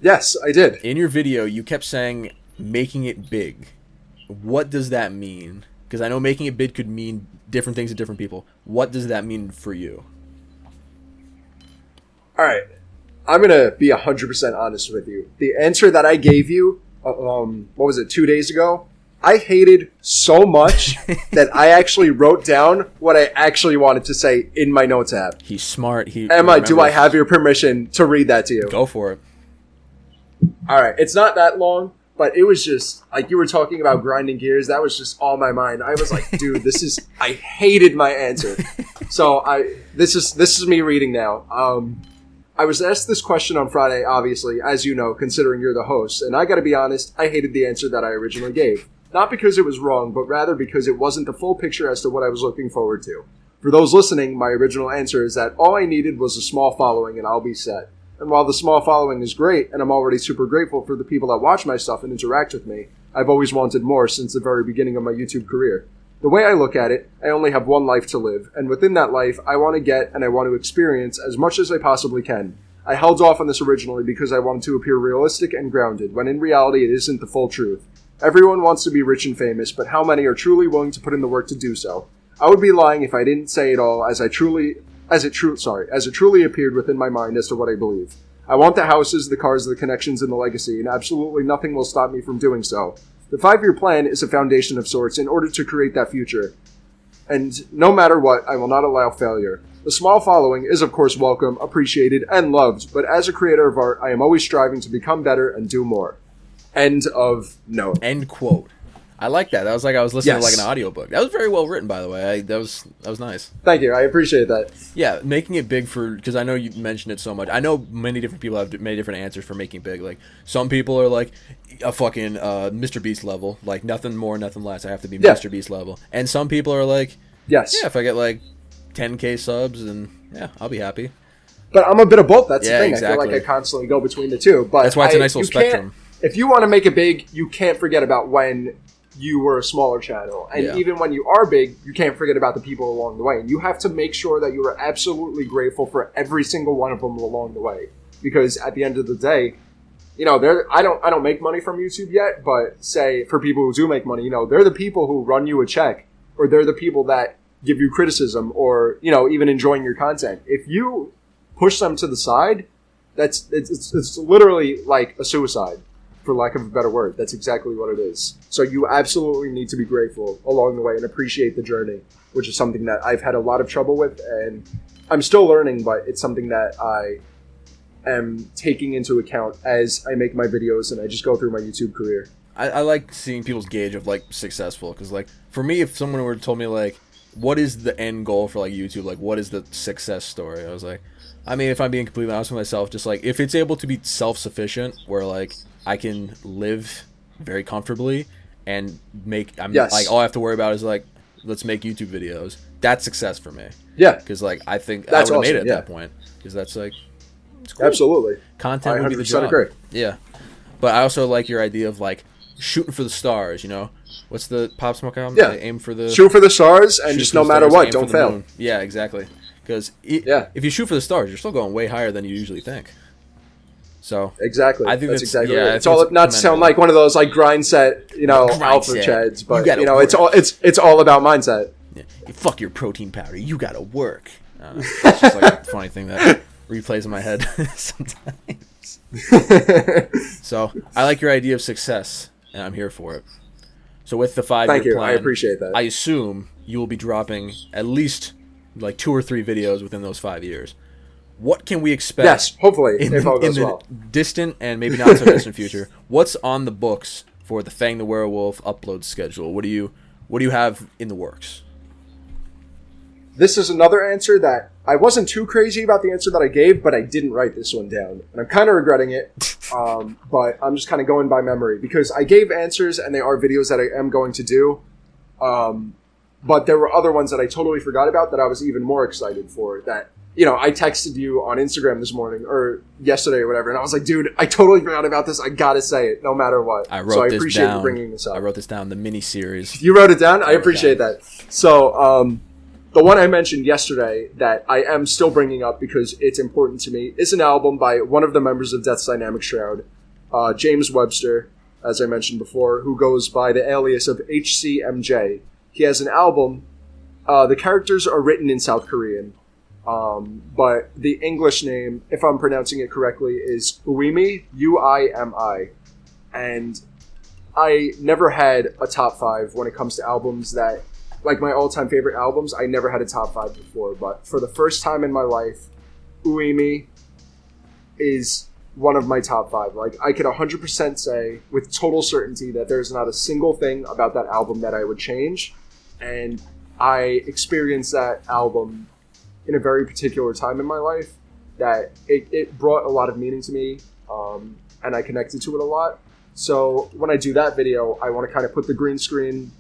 [SPEAKER 2] Yes, I did.
[SPEAKER 1] In your video, you kept saying making it big. What does that mean? Because I know making it big could mean different things to different people. What does that mean for you?
[SPEAKER 2] All right. I'm going to be 100% honest with you. The answer that I gave you, what was it, 2 days ago? I hated so much that I actually wrote down what I actually wanted to say in my notes app.
[SPEAKER 1] He's smart.
[SPEAKER 2] Emma, do I have your permission to read that to you?
[SPEAKER 1] Go for it.
[SPEAKER 2] All right. It's not that long, but it was just like you were talking about grinding gears. That was just all my mind. I was like, dude, I hated my answer. So this is me reading now. I was asked this question on Friday, obviously, as you know, considering you're the host. And I got to be honest, I hated the answer that I originally gave. Not because it was wrong, but rather because it wasn't the full picture as to what I was looking forward to. For those listening, my original answer is that all I needed was a small following and I'll be set. And while the small following is great, and I'm already super grateful for the people that watch my stuff and interact with me, I've always wanted more since the very beginning of my YouTube career. The way I look at it, I only have one life to live, and within that life, I want to get and I want to experience as much as I possibly can. I held off on this originally because I wanted to appear realistic and grounded, when in reality it isn't the full truth. Everyone wants to be rich and famous, but how many are truly willing to put in the work to do so? I would be lying if I didn't say it all as it truly appeared within my mind as to what I believe. I want the houses, the cars, the connections, and the legacy, and absolutely nothing will stop me from doing so. The 5-year plan is a foundation of sorts in order to create that future. And no matter what, I will not allow failure. The small following is of course welcome, appreciated, and loved, but as a creator of art, I am always striving to become better and do more. End of note.
[SPEAKER 1] End quote. I like that. That was like I was listening to like an audiobook. That was very well written, by the way. That was nice.
[SPEAKER 2] Thank you. I appreciate that.
[SPEAKER 1] Yeah, making it big because I know you mentioned it so much. I know many different people have many different answers for making big. Like some people are like a fucking Mr. Beast level, like nothing more, nothing less. I have to be Mr. Beast level. And some people are like, if I get like 10K subs, and I'll be happy.
[SPEAKER 2] But I'm a bit of both. That's the thing.
[SPEAKER 1] Exactly.
[SPEAKER 2] I feel like I constantly go between the two. But
[SPEAKER 1] that's why it's a nice little spectrum.
[SPEAKER 2] If you want to make it big, you can't forget about when you were a smaller channel. And even when you are big, you can't forget about the people along the way. And you have to make sure that you are absolutely grateful for every single one of them along the way. Because at the end of the day, you know, I don't make money from YouTube yet, but say for people who do make money, you know, they're the people who run you a check, or they're the people that give you criticism, or, you know, even enjoying your content. If you push them to the side, it's literally like a suicide. For lack of a better word. That's exactly what it is. So you absolutely need to be grateful along the way and appreciate the journey, which is something that I've had a lot of trouble with, and I'm still learning, but it's something that I am taking into account as I make my videos and I just go through my YouTube career.
[SPEAKER 1] I like seeing people's gauge of like successful, because like for me, if someone were to told me like what is the end goal for like YouTube, like what is the success story, I was like, I mean, if I'm being completely honest with myself, just like if it's able to be self-sufficient, where like I can live very comfortably and
[SPEAKER 2] Yes.
[SPEAKER 1] like all I have to worry about is like, let's make YouTube videos. That's success for me.
[SPEAKER 2] Yeah.
[SPEAKER 1] Because like I think
[SPEAKER 2] That's
[SPEAKER 1] I would have made
[SPEAKER 2] awesome,
[SPEAKER 1] it at
[SPEAKER 2] yeah.
[SPEAKER 1] that point. Because that's like, it's cool.
[SPEAKER 2] Absolutely.
[SPEAKER 1] Content
[SPEAKER 2] I
[SPEAKER 1] would be the
[SPEAKER 2] 100%
[SPEAKER 1] job.
[SPEAKER 2] agree.
[SPEAKER 1] Yeah. But I also like your idea of like shooting for the stars, you know? What's the Pop Smoke album?
[SPEAKER 2] Yeah.
[SPEAKER 1] Aim for the
[SPEAKER 2] Shoot for the stars, and
[SPEAKER 1] shoot
[SPEAKER 2] just
[SPEAKER 1] for
[SPEAKER 2] no
[SPEAKER 1] the
[SPEAKER 2] matter
[SPEAKER 1] stars,
[SPEAKER 2] what,
[SPEAKER 1] aim
[SPEAKER 2] don't
[SPEAKER 1] for the
[SPEAKER 2] fail.
[SPEAKER 1] moon. Yeah, exactly. Because
[SPEAKER 2] Yeah.
[SPEAKER 1] if you shoot for the stars, you're still going way higher than you usually think. So
[SPEAKER 2] Exactly.
[SPEAKER 1] I think
[SPEAKER 2] that's exactly
[SPEAKER 1] yeah,
[SPEAKER 2] right.
[SPEAKER 1] I
[SPEAKER 2] It's
[SPEAKER 1] think
[SPEAKER 2] all
[SPEAKER 1] it's
[SPEAKER 2] not to sound
[SPEAKER 1] commendable.
[SPEAKER 2] like one of those like grind set, alpha
[SPEAKER 1] set.
[SPEAKER 2] chads, but
[SPEAKER 1] gotta
[SPEAKER 2] it's
[SPEAKER 1] work.
[SPEAKER 2] all it's all about mindset.
[SPEAKER 1] Yeah. You fuck your protein powder. You gotta work. It's just like a funny thing that replays in my head sometimes. So I like your idea of success, and I'm here for it. So with the 5-year
[SPEAKER 2] Thank you.
[SPEAKER 1] plan,
[SPEAKER 2] I appreciate that.
[SPEAKER 1] I assume you will be dropping at least like 2 or 3 videos within those 5 years. What can we expect?
[SPEAKER 2] Yes, hopefully,
[SPEAKER 1] in,
[SPEAKER 2] if all
[SPEAKER 1] in
[SPEAKER 2] goes
[SPEAKER 1] the
[SPEAKER 2] well.
[SPEAKER 1] distant and maybe not so distant future. What's on the books for the Fang the Werewolf upload schedule? What do you have in the works?
[SPEAKER 2] This is another answer that I wasn't too crazy about the answer that I gave, but I didn't write this one down. And I'm kind of regretting it, but I'm just kind of going by memory because I gave answers and they are videos that I am going to do. But there were other ones that I totally forgot about that I was even more excited for that, I texted you on Instagram this morning or yesterday or whatever. And I was like, dude, I totally forgot about this. I got to say it no matter what.
[SPEAKER 1] I wrote
[SPEAKER 2] so I
[SPEAKER 1] this
[SPEAKER 2] appreciate
[SPEAKER 1] down.
[SPEAKER 2] you bringing this up.
[SPEAKER 1] I wrote this down, the mini-series.
[SPEAKER 2] You wrote it down? I appreciate that. So, the one I mentioned yesterday that I am still bringing up because it's important to me is an album by one of the members of Death's Dynamic Shroud, James Webster, as I mentioned before, who goes by the alias of HCMJ. He has an album. The characters are written in South Korean, but the English name, if I'm pronouncing it correctly, is Uimi, Uimi. And I never had a top 5 when it comes to albums that... Like my all-time favorite albums, I never had a top 5 before, but for the first time in my life, Uimi is one of my top 5. Like, I could 100% say with total certainty that there's not a single thing about that album that I would change, and I experienced that album in a very particular time in my life that it brought a lot of meaning to me, and I connected to it a lot. So when I do that video, I want to kind of put the green screen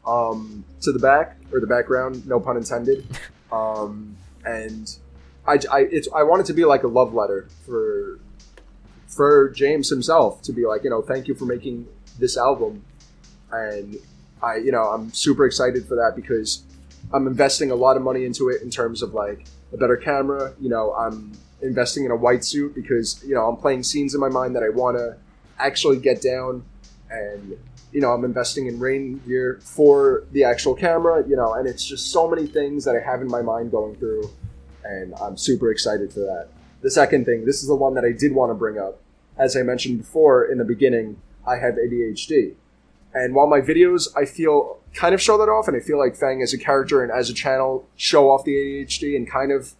[SPEAKER 2] to the back or the background, no pun intended, and I want it to be like a love letter for James himself to be like, thank you for making this album, and I'm super excited for that because I'm investing a lot of money into it in terms of like a better camera. I'm investing in a white suit because I'm playing scenes in my mind that I want to actually get down, and I'm investing in rain gear for the actual camera, and it's just so many things that I have in my mind going through, and I'm super excited for that. The second thing, this is the one that I did want to bring up. As I mentioned before in the beginning, I have ADHD. And while my videos, I feel, kind of show that off, and I feel like Fang as a character and as a channel show off the ADHD and kind of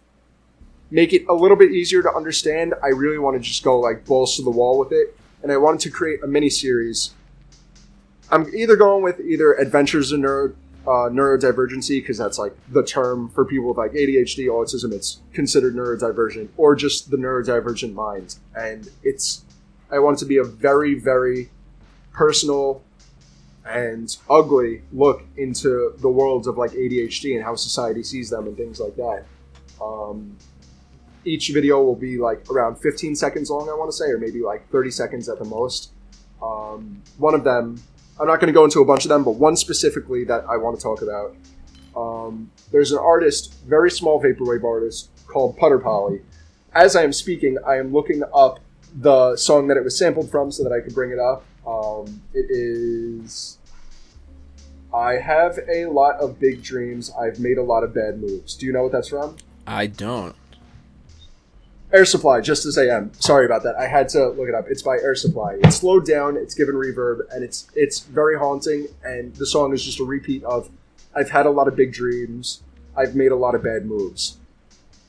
[SPEAKER 2] make it a little bit easier to understand, I really want to just go like balls to the wall with it. And I wanted to create a mini-series. I'm either going with Adventures in Neurodivergency, because that's like the term for people with like ADHD, autism, it's considered neurodivergent, or just the neurodivergent mind. And I want it to be a very, very personal and ugly look into the worlds of like ADHD and how society sees them and things like that. Each video will be like around 15 seconds long, I want to say, or maybe like 30 seconds at the most. One of them, I'm not going to go into a bunch of them, but one specifically that I want to talk about. There's an artist, very small vaporwave artist, called Putter Polly. As I am speaking, I am looking up the song that it was sampled from so that I could bring it up. It is... I have a lot of big dreams. I've made a lot of bad moves. Do you know what that's from?
[SPEAKER 1] I don't.
[SPEAKER 2] Air Supply, just as I am. Sorry about that. I had to look it up. It's by Air Supply. It's slowed down, it's given reverb, and it's very haunting, and the song is just a repeat of, I've had a lot of big dreams, I've made a lot of bad moves.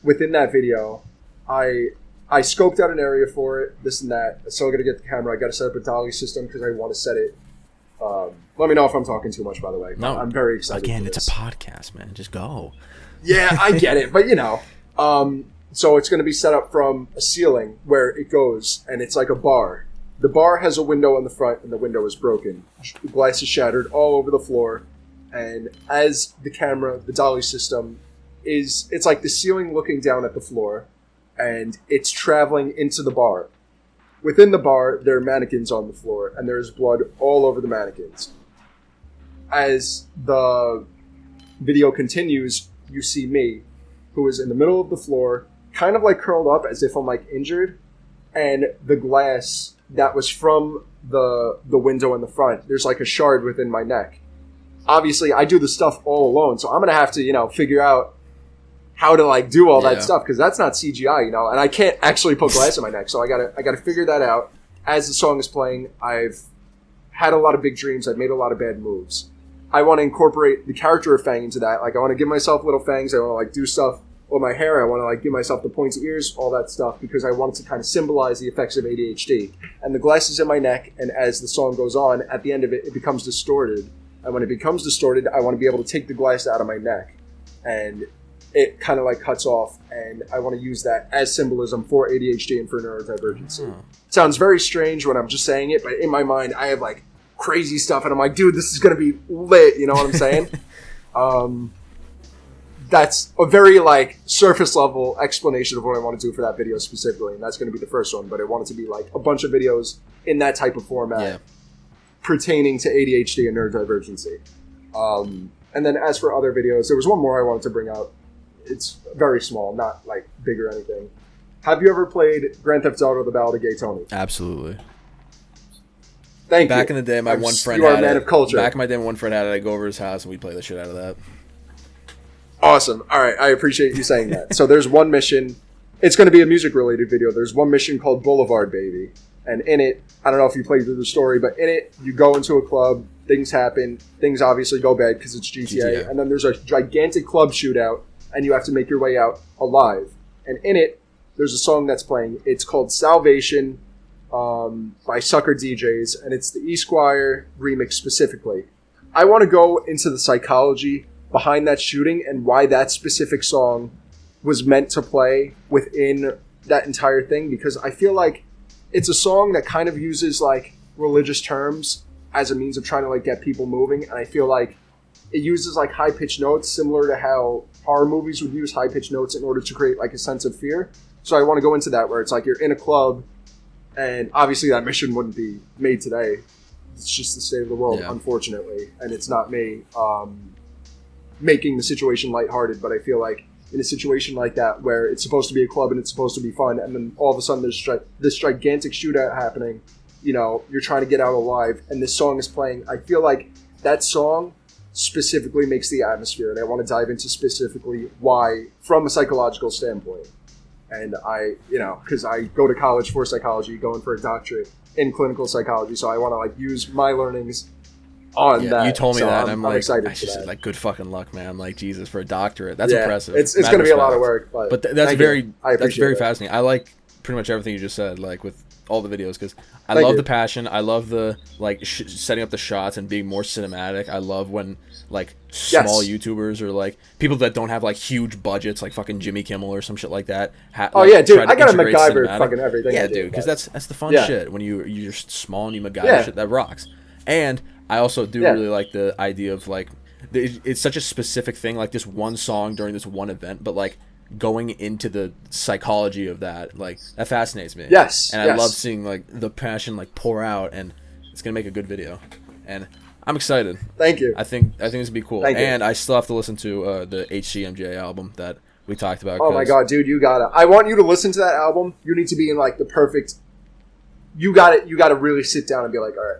[SPEAKER 2] Within that video, I scoped out an area for it, this and that. I still got to get the camera. I got to set up a dolly system because I want to set it. Let me know if I'm talking too much, by the way.
[SPEAKER 1] No,
[SPEAKER 2] I'm very excited.
[SPEAKER 1] Again,
[SPEAKER 2] for
[SPEAKER 1] it's
[SPEAKER 2] this.
[SPEAKER 1] a podcast, man. Just go.
[SPEAKER 2] Yeah, I get it, but so it's going to be set up from a ceiling where it goes, and it's like a bar. The bar has a window on the front, and the window is broken. The glass is shattered all over the floor, and as the camera, the dolly system, it's like the ceiling looking down at the floor, and it's traveling into the bar. Within the bar, there are mannequins on the floor, and there's blood all over the mannequins. As the video continues, you see me, who is in the middle of the floor, kind of like curled up as if I'm like injured, and the glass that was from the window in the front, there's like a shard within my neck. Obviously, I do the stuff all alone, so I'm going to have to, figure out how to like do all that stuff, because that's not CGI, and I can't actually put glass in my neck, so I gotta figure that out. As the song is playing, I've had a lot of big dreams, I've made a lot of bad moves. I want to incorporate the character of Fang into that. Like, I want to give myself little fangs, I want to like do stuff with my hair, I want to like give myself the pointy ears, all that stuff, because I want it to kind of symbolize the effects of ADHD. And the glass is in my neck, and as the song goes on, at the end of it, it becomes distorted. And when it becomes distorted, I want to be able to take the glass out of my neck, and it kind of like cuts off, and I want to use that as symbolism for ADHD and for neurodivergency. It sounds very strange when I'm just saying it, but in my mind, I have like crazy stuff, and I'm like, dude, this is going to be lit, you know what I'm saying? That's a very like surface level explanation of what I want to do for that video specifically, and that's going to be the first one, but I want it to be like a bunch of videos in that type of format pertaining to ADHD and neurodivergency. And then as for other videos, there was one more I wanted to bring out. It's very small, not like big or anything. Have you ever played Grand Theft Auto: The Ballad of Gay Tony?
[SPEAKER 1] Absolutely.
[SPEAKER 2] Thank you.
[SPEAKER 1] Back in the day, my one friend
[SPEAKER 2] you are
[SPEAKER 1] had
[SPEAKER 2] a man
[SPEAKER 1] it.
[SPEAKER 2] of culture.
[SPEAKER 1] Back in my day, my one friend had it. I'd go over to his house and we'd play the shit out of that.
[SPEAKER 2] Awesome. All right, I appreciate you saying that. So there's one mission. It's going to be a music-related video. There's one mission called Boulevard Baby. And in it, I don't know if you played through the story, but in it, you go into a club, things happen, things obviously go bad because it's GTA, and then there's a gigantic club shootout, and you have to make your way out alive. And in it, there's a song that's playing. It's called Salvation by Sucker DJs, and it's the E-Squire remix specifically. I want to go into the psychology behind that shooting and why that specific song was meant to play within that entire thing, because I feel like it's a song that kind of uses like religious terms as a means of trying to like get people moving, and I feel like it uses like high-pitched notes similar to how horror movies would use high-pitched notes in order to create like a sense of fear. So I want to go into that where it's like you're in a club, and obviously that mission wouldn't be made today. It's just the state of the world, unfortunately, and it's not me making the situation lighthearted, but I feel like in a situation like that where it's supposed to be a club and it's supposed to be fun, and then all of a sudden there's this gigantic shootout happening, you're trying to get out alive, and this song is playing. I feel like that song specifically makes the atmosphere, and I want to dive into specifically why from a psychological standpoint. And because I go to college for psychology, going for a doctorate in clinical psychology, so I want to like use my learnings on that.
[SPEAKER 1] You told me
[SPEAKER 2] so
[SPEAKER 1] that, and I'm like,
[SPEAKER 2] excited
[SPEAKER 1] I
[SPEAKER 2] for
[SPEAKER 1] just
[SPEAKER 2] that.
[SPEAKER 1] said, like, good fucking luck, man. Like, Jesus, for a doctorate. That's impressive.
[SPEAKER 2] It's going to be a lot of work. But
[SPEAKER 1] that's very
[SPEAKER 2] that.
[SPEAKER 1] fascinating. I like pretty much everything you just said, like, with all the videos, because I love the passion. I love the, like, setting up the shots and being more cinematic. I love when, like, small YouTubers or, like, people that don't have, like, huge budgets, like fucking Jimmy Kimmel or some shit like that.
[SPEAKER 2] Dude, I got to MacGyver fucking everything.
[SPEAKER 1] Yeah, dude, because that's the fun shit. When you're small and you MacGyver shit, that rocks. And I also do really like the idea of, like, it's such a specific thing, like this one song during this one event, but, like, going into the psychology of that, like, that fascinates me. And I love seeing, like, the passion, like, pour out, and it's going to make a good video. And I'm excited.
[SPEAKER 2] Thank you.
[SPEAKER 1] I think this would be cool. And I still have to listen to the HCMJ album that we talked about.
[SPEAKER 2] Oh my god, dude, you gotta. I want you to listen to that album. You need to be in, like, the perfect... You gotta really sit down and be like, all right,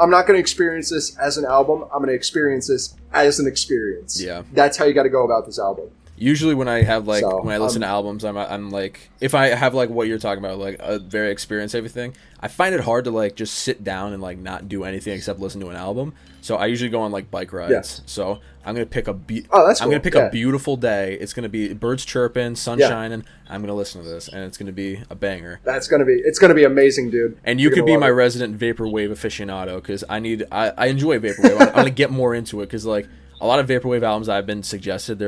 [SPEAKER 2] I'm not going to experience this as an album. I'm going to experience this as an experience.
[SPEAKER 1] Yeah.
[SPEAKER 2] That's how you got to go about this album.
[SPEAKER 1] Usually when I have, like, when I listen to albums, I'm like, if I have, like, what you're talking about, like, a very experienced everything, I find it hard to, like, just sit down and, like, not do anything except listen to an album. So I usually go on, like, bike rides.
[SPEAKER 2] Yes.
[SPEAKER 1] So I'm going to pick
[SPEAKER 2] I'm
[SPEAKER 1] going to pick a beautiful day. It's going to be birds chirping, sun shining. I'm going to listen to this, and it's going to be a banger.
[SPEAKER 2] It's going to be amazing, dude.
[SPEAKER 1] And you could be my resident vaporwave aficionado, because I enjoy vaporwave. I'm going to get more into it, because, like, a lot of vaporwave albums I've been suggested,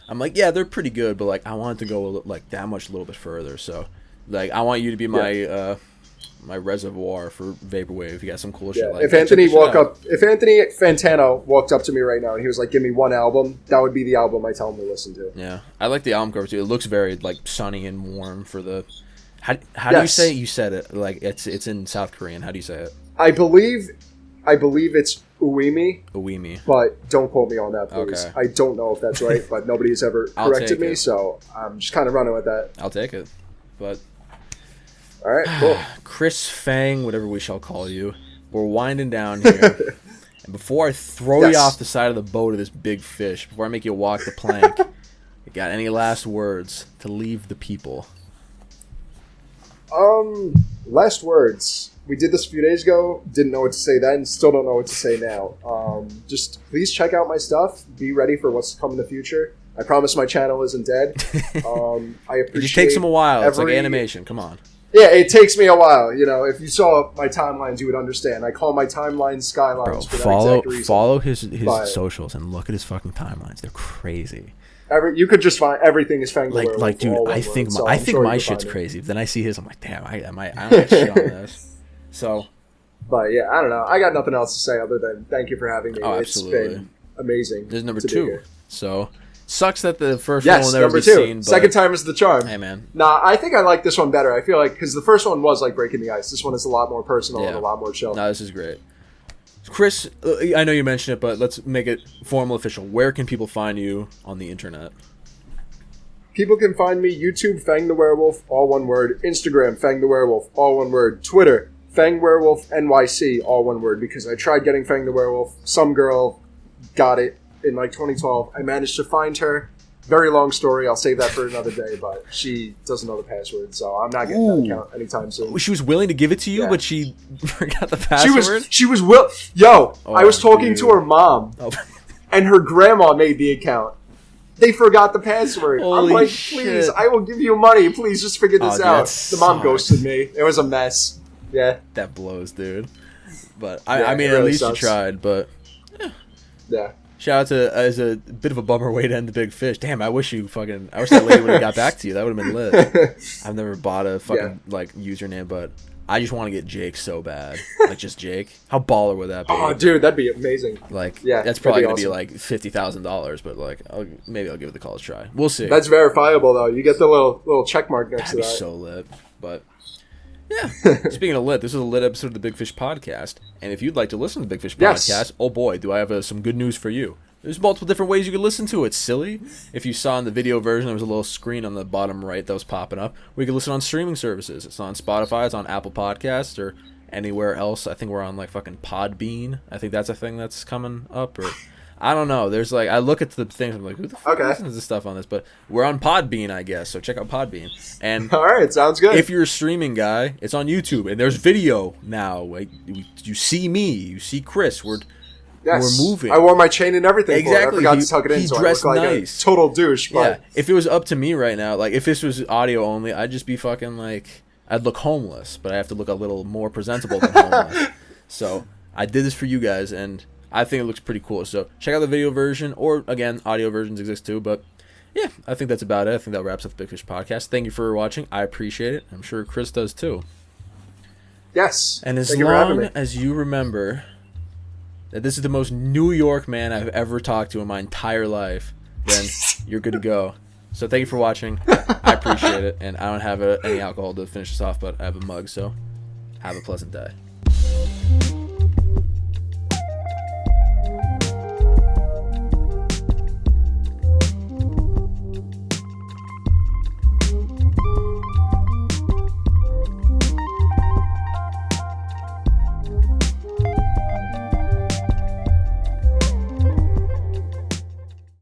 [SPEAKER 1] I'm like, yeah, they're pretty good, but, like, I want it to go, like, that much a little bit further. So, like, I want you to be my my reservoir for vaporwave. You got some cool
[SPEAKER 2] Yeah.
[SPEAKER 1] shit like
[SPEAKER 2] If
[SPEAKER 1] that.
[SPEAKER 2] Anthony
[SPEAKER 1] Check
[SPEAKER 2] if Anthony Fantano walked up to me right now and he was like, "Give me one album," that would be the album I tell him to listen to.
[SPEAKER 1] Yeah, I like the album cover too. It looks very like sunny and warm for the. How do you say it? You said it like it's in South Korean. How do you say it?
[SPEAKER 2] I believe it's Uimi.
[SPEAKER 1] Uimi.
[SPEAKER 2] But don't quote me on that, please.
[SPEAKER 1] Okay.
[SPEAKER 2] I don't know if that's right, but nobody has ever
[SPEAKER 1] I'll
[SPEAKER 2] corrected
[SPEAKER 1] take
[SPEAKER 2] me,
[SPEAKER 1] it.
[SPEAKER 2] so I'm just kind of running with that.
[SPEAKER 1] I'll take it. But
[SPEAKER 2] All right, cool.
[SPEAKER 1] Chris Fang, whatever we shall call you, we're winding down here. And before I throw you
[SPEAKER 2] Yes.
[SPEAKER 1] off the side of the boat of this big fish, before I make you walk the plank, you got any last words to leave the people?
[SPEAKER 2] Last words. We did this a few days ago. Didn't know what to say then. Still don't know what to say now. Just please check out my stuff. Be ready for what's to come in the future. I promise my channel isn't dead. I appreciate
[SPEAKER 1] It just takes them a while. It's like
[SPEAKER 2] every-
[SPEAKER 1] animation. Come on.
[SPEAKER 2] Yeah, it takes me a while. You know, if you saw my timelines, you would understand. I call my timelines skylines
[SPEAKER 1] Bro,
[SPEAKER 2] for that exact reason.
[SPEAKER 1] follow his
[SPEAKER 2] But-
[SPEAKER 1] socials and look at his fucking timelines. They're crazy.
[SPEAKER 2] You could just find everything is FangTheWerewolf.
[SPEAKER 1] Like, dude,
[SPEAKER 2] all one
[SPEAKER 1] I think
[SPEAKER 2] word, so
[SPEAKER 1] my, I
[SPEAKER 2] I'm
[SPEAKER 1] think
[SPEAKER 2] sure
[SPEAKER 1] my
[SPEAKER 2] you can
[SPEAKER 1] shit's
[SPEAKER 2] find it.
[SPEAKER 1] crazy. Then I see his, I'm like, damn, I don't like shit on this. So,
[SPEAKER 2] But yeah, I don't know. I got nothing else to say other than thank you for having me.
[SPEAKER 1] Oh,
[SPEAKER 2] It's
[SPEAKER 1] absolutely.
[SPEAKER 2] been amazing.
[SPEAKER 1] there's number
[SPEAKER 2] to be
[SPEAKER 1] 2.
[SPEAKER 2] here.
[SPEAKER 1] So, sucks that the first one
[SPEAKER 2] Yes,
[SPEAKER 1] will never
[SPEAKER 2] number
[SPEAKER 1] be
[SPEAKER 2] 2.
[SPEAKER 1] seen. But,
[SPEAKER 2] Second time is the charm.
[SPEAKER 1] hey, man.
[SPEAKER 2] Nah, I think I like this one better. I feel like because the first one was like breaking the ice. This one is a lot more personal and
[SPEAKER 1] Yeah.
[SPEAKER 2] a lot more chill.
[SPEAKER 1] No, this is great. Chris, I know you mentioned it, but let's make it formal, official. Where can people find you on the internet?
[SPEAKER 2] People can find me YouTube FangTheWerewolf, all one word. Instagram FangTheWerewolf, all one word. Twitter FangWerewolf NYC, all one word. Because I tried getting FangTheWerewolf. Some girl got it in like 2012. I managed to find her. Very long story. I'll save that for another day. But she doesn't know the password, so I'm not getting that account anytime soon.
[SPEAKER 1] She was willing to give it to you,
[SPEAKER 2] Yeah.
[SPEAKER 1] but she forgot the password.
[SPEAKER 2] She was Yo, I was talking
[SPEAKER 1] dude.
[SPEAKER 2] to her mom,
[SPEAKER 1] Oh.
[SPEAKER 2] and her grandma made the account. They forgot the password. I'm
[SPEAKER 1] Holy
[SPEAKER 2] like,
[SPEAKER 1] shit.
[SPEAKER 2] please, I will give you money. Please, just figure this
[SPEAKER 1] dude,
[SPEAKER 2] out.
[SPEAKER 1] that
[SPEAKER 2] The mom
[SPEAKER 1] sucks.
[SPEAKER 2] ghosted me. It was a mess. Yeah,
[SPEAKER 1] That blows, dude. But
[SPEAKER 2] Yeah,
[SPEAKER 1] I mean,
[SPEAKER 2] it really
[SPEAKER 1] at least
[SPEAKER 2] sucks.
[SPEAKER 1] you tried. But
[SPEAKER 2] yeah.
[SPEAKER 1] shout out to as a bit of a bummer way to end the big fish. Damn, I wish that lady would have got back to you. That would have been lit. I've never bought a fucking like username, but I just want to get Jake so bad. Like just Jake. How baller would that be?
[SPEAKER 2] Oh, dude, that'd be amazing.
[SPEAKER 1] Like
[SPEAKER 2] Yeah,
[SPEAKER 1] that's
[SPEAKER 2] that'd
[SPEAKER 1] probably
[SPEAKER 2] be
[SPEAKER 1] gonna be
[SPEAKER 2] awesome.
[SPEAKER 1] like $50,000, but like maybe I'll give it the college try. We'll see.
[SPEAKER 2] That's verifiable, though. You get the little check mark next
[SPEAKER 1] That'd
[SPEAKER 2] to
[SPEAKER 1] be
[SPEAKER 2] that.
[SPEAKER 1] so lit. But yeah, speaking of lit, this is a lit episode of the Big Fish Podcast. And if you'd like to listen to the Big Fish
[SPEAKER 2] Yes.
[SPEAKER 1] Podcast, oh boy, do I have some good news for you. There's multiple different ways you can listen to it, silly. If you saw in the video version, there was a little screen on the bottom right that was popping up. We can listen on streaming services. It's on Spotify, it's on Apple Podcasts, or anywhere else. I think we're on like fucking Podbean. I think that's a thing that's coming up, or I don't know. There's like, I look at the things, I'm like, who the fuck
[SPEAKER 2] Okay.
[SPEAKER 1] listens to stuff on this? But we're on Podbean, I guess, so check out Podbean. And
[SPEAKER 2] All right, sounds good.
[SPEAKER 1] if you're a streaming guy, it's on YouTube, and there's video now. Like you see me, you see Chris.
[SPEAKER 2] Yes.
[SPEAKER 1] we're moving.
[SPEAKER 2] I wore my chain and everything.
[SPEAKER 1] Exactly.
[SPEAKER 2] For it. I forgot
[SPEAKER 1] He-
[SPEAKER 2] to tuck it in,
[SPEAKER 1] he
[SPEAKER 2] so I
[SPEAKER 1] dressed
[SPEAKER 2] look like
[SPEAKER 1] nice.
[SPEAKER 2] a total douche.
[SPEAKER 1] Yeah,
[SPEAKER 2] But
[SPEAKER 1] if it was up to me right now, like if this was audio only, I'd just be fucking like, I'd look homeless, but I have to look a little more presentable than homeless. So I did this for you guys, and I think it looks pretty cool. So check out the video version, or again, audio versions exist too. But yeah, I think that's about it. I think that wraps up the Big Fish Podcast. Thank you for watching. I appreciate it. I'm sure Chris does too.
[SPEAKER 2] yes.
[SPEAKER 1] And as
[SPEAKER 2] Thank you for having
[SPEAKER 1] long
[SPEAKER 2] me.
[SPEAKER 1] as you remember that this is the most New York man I've ever talked to in my entire life, then you're good to go. So thank you for watching. I appreciate it. And I don't have any alcohol to finish this off, but I have a mug, so have a pleasant day.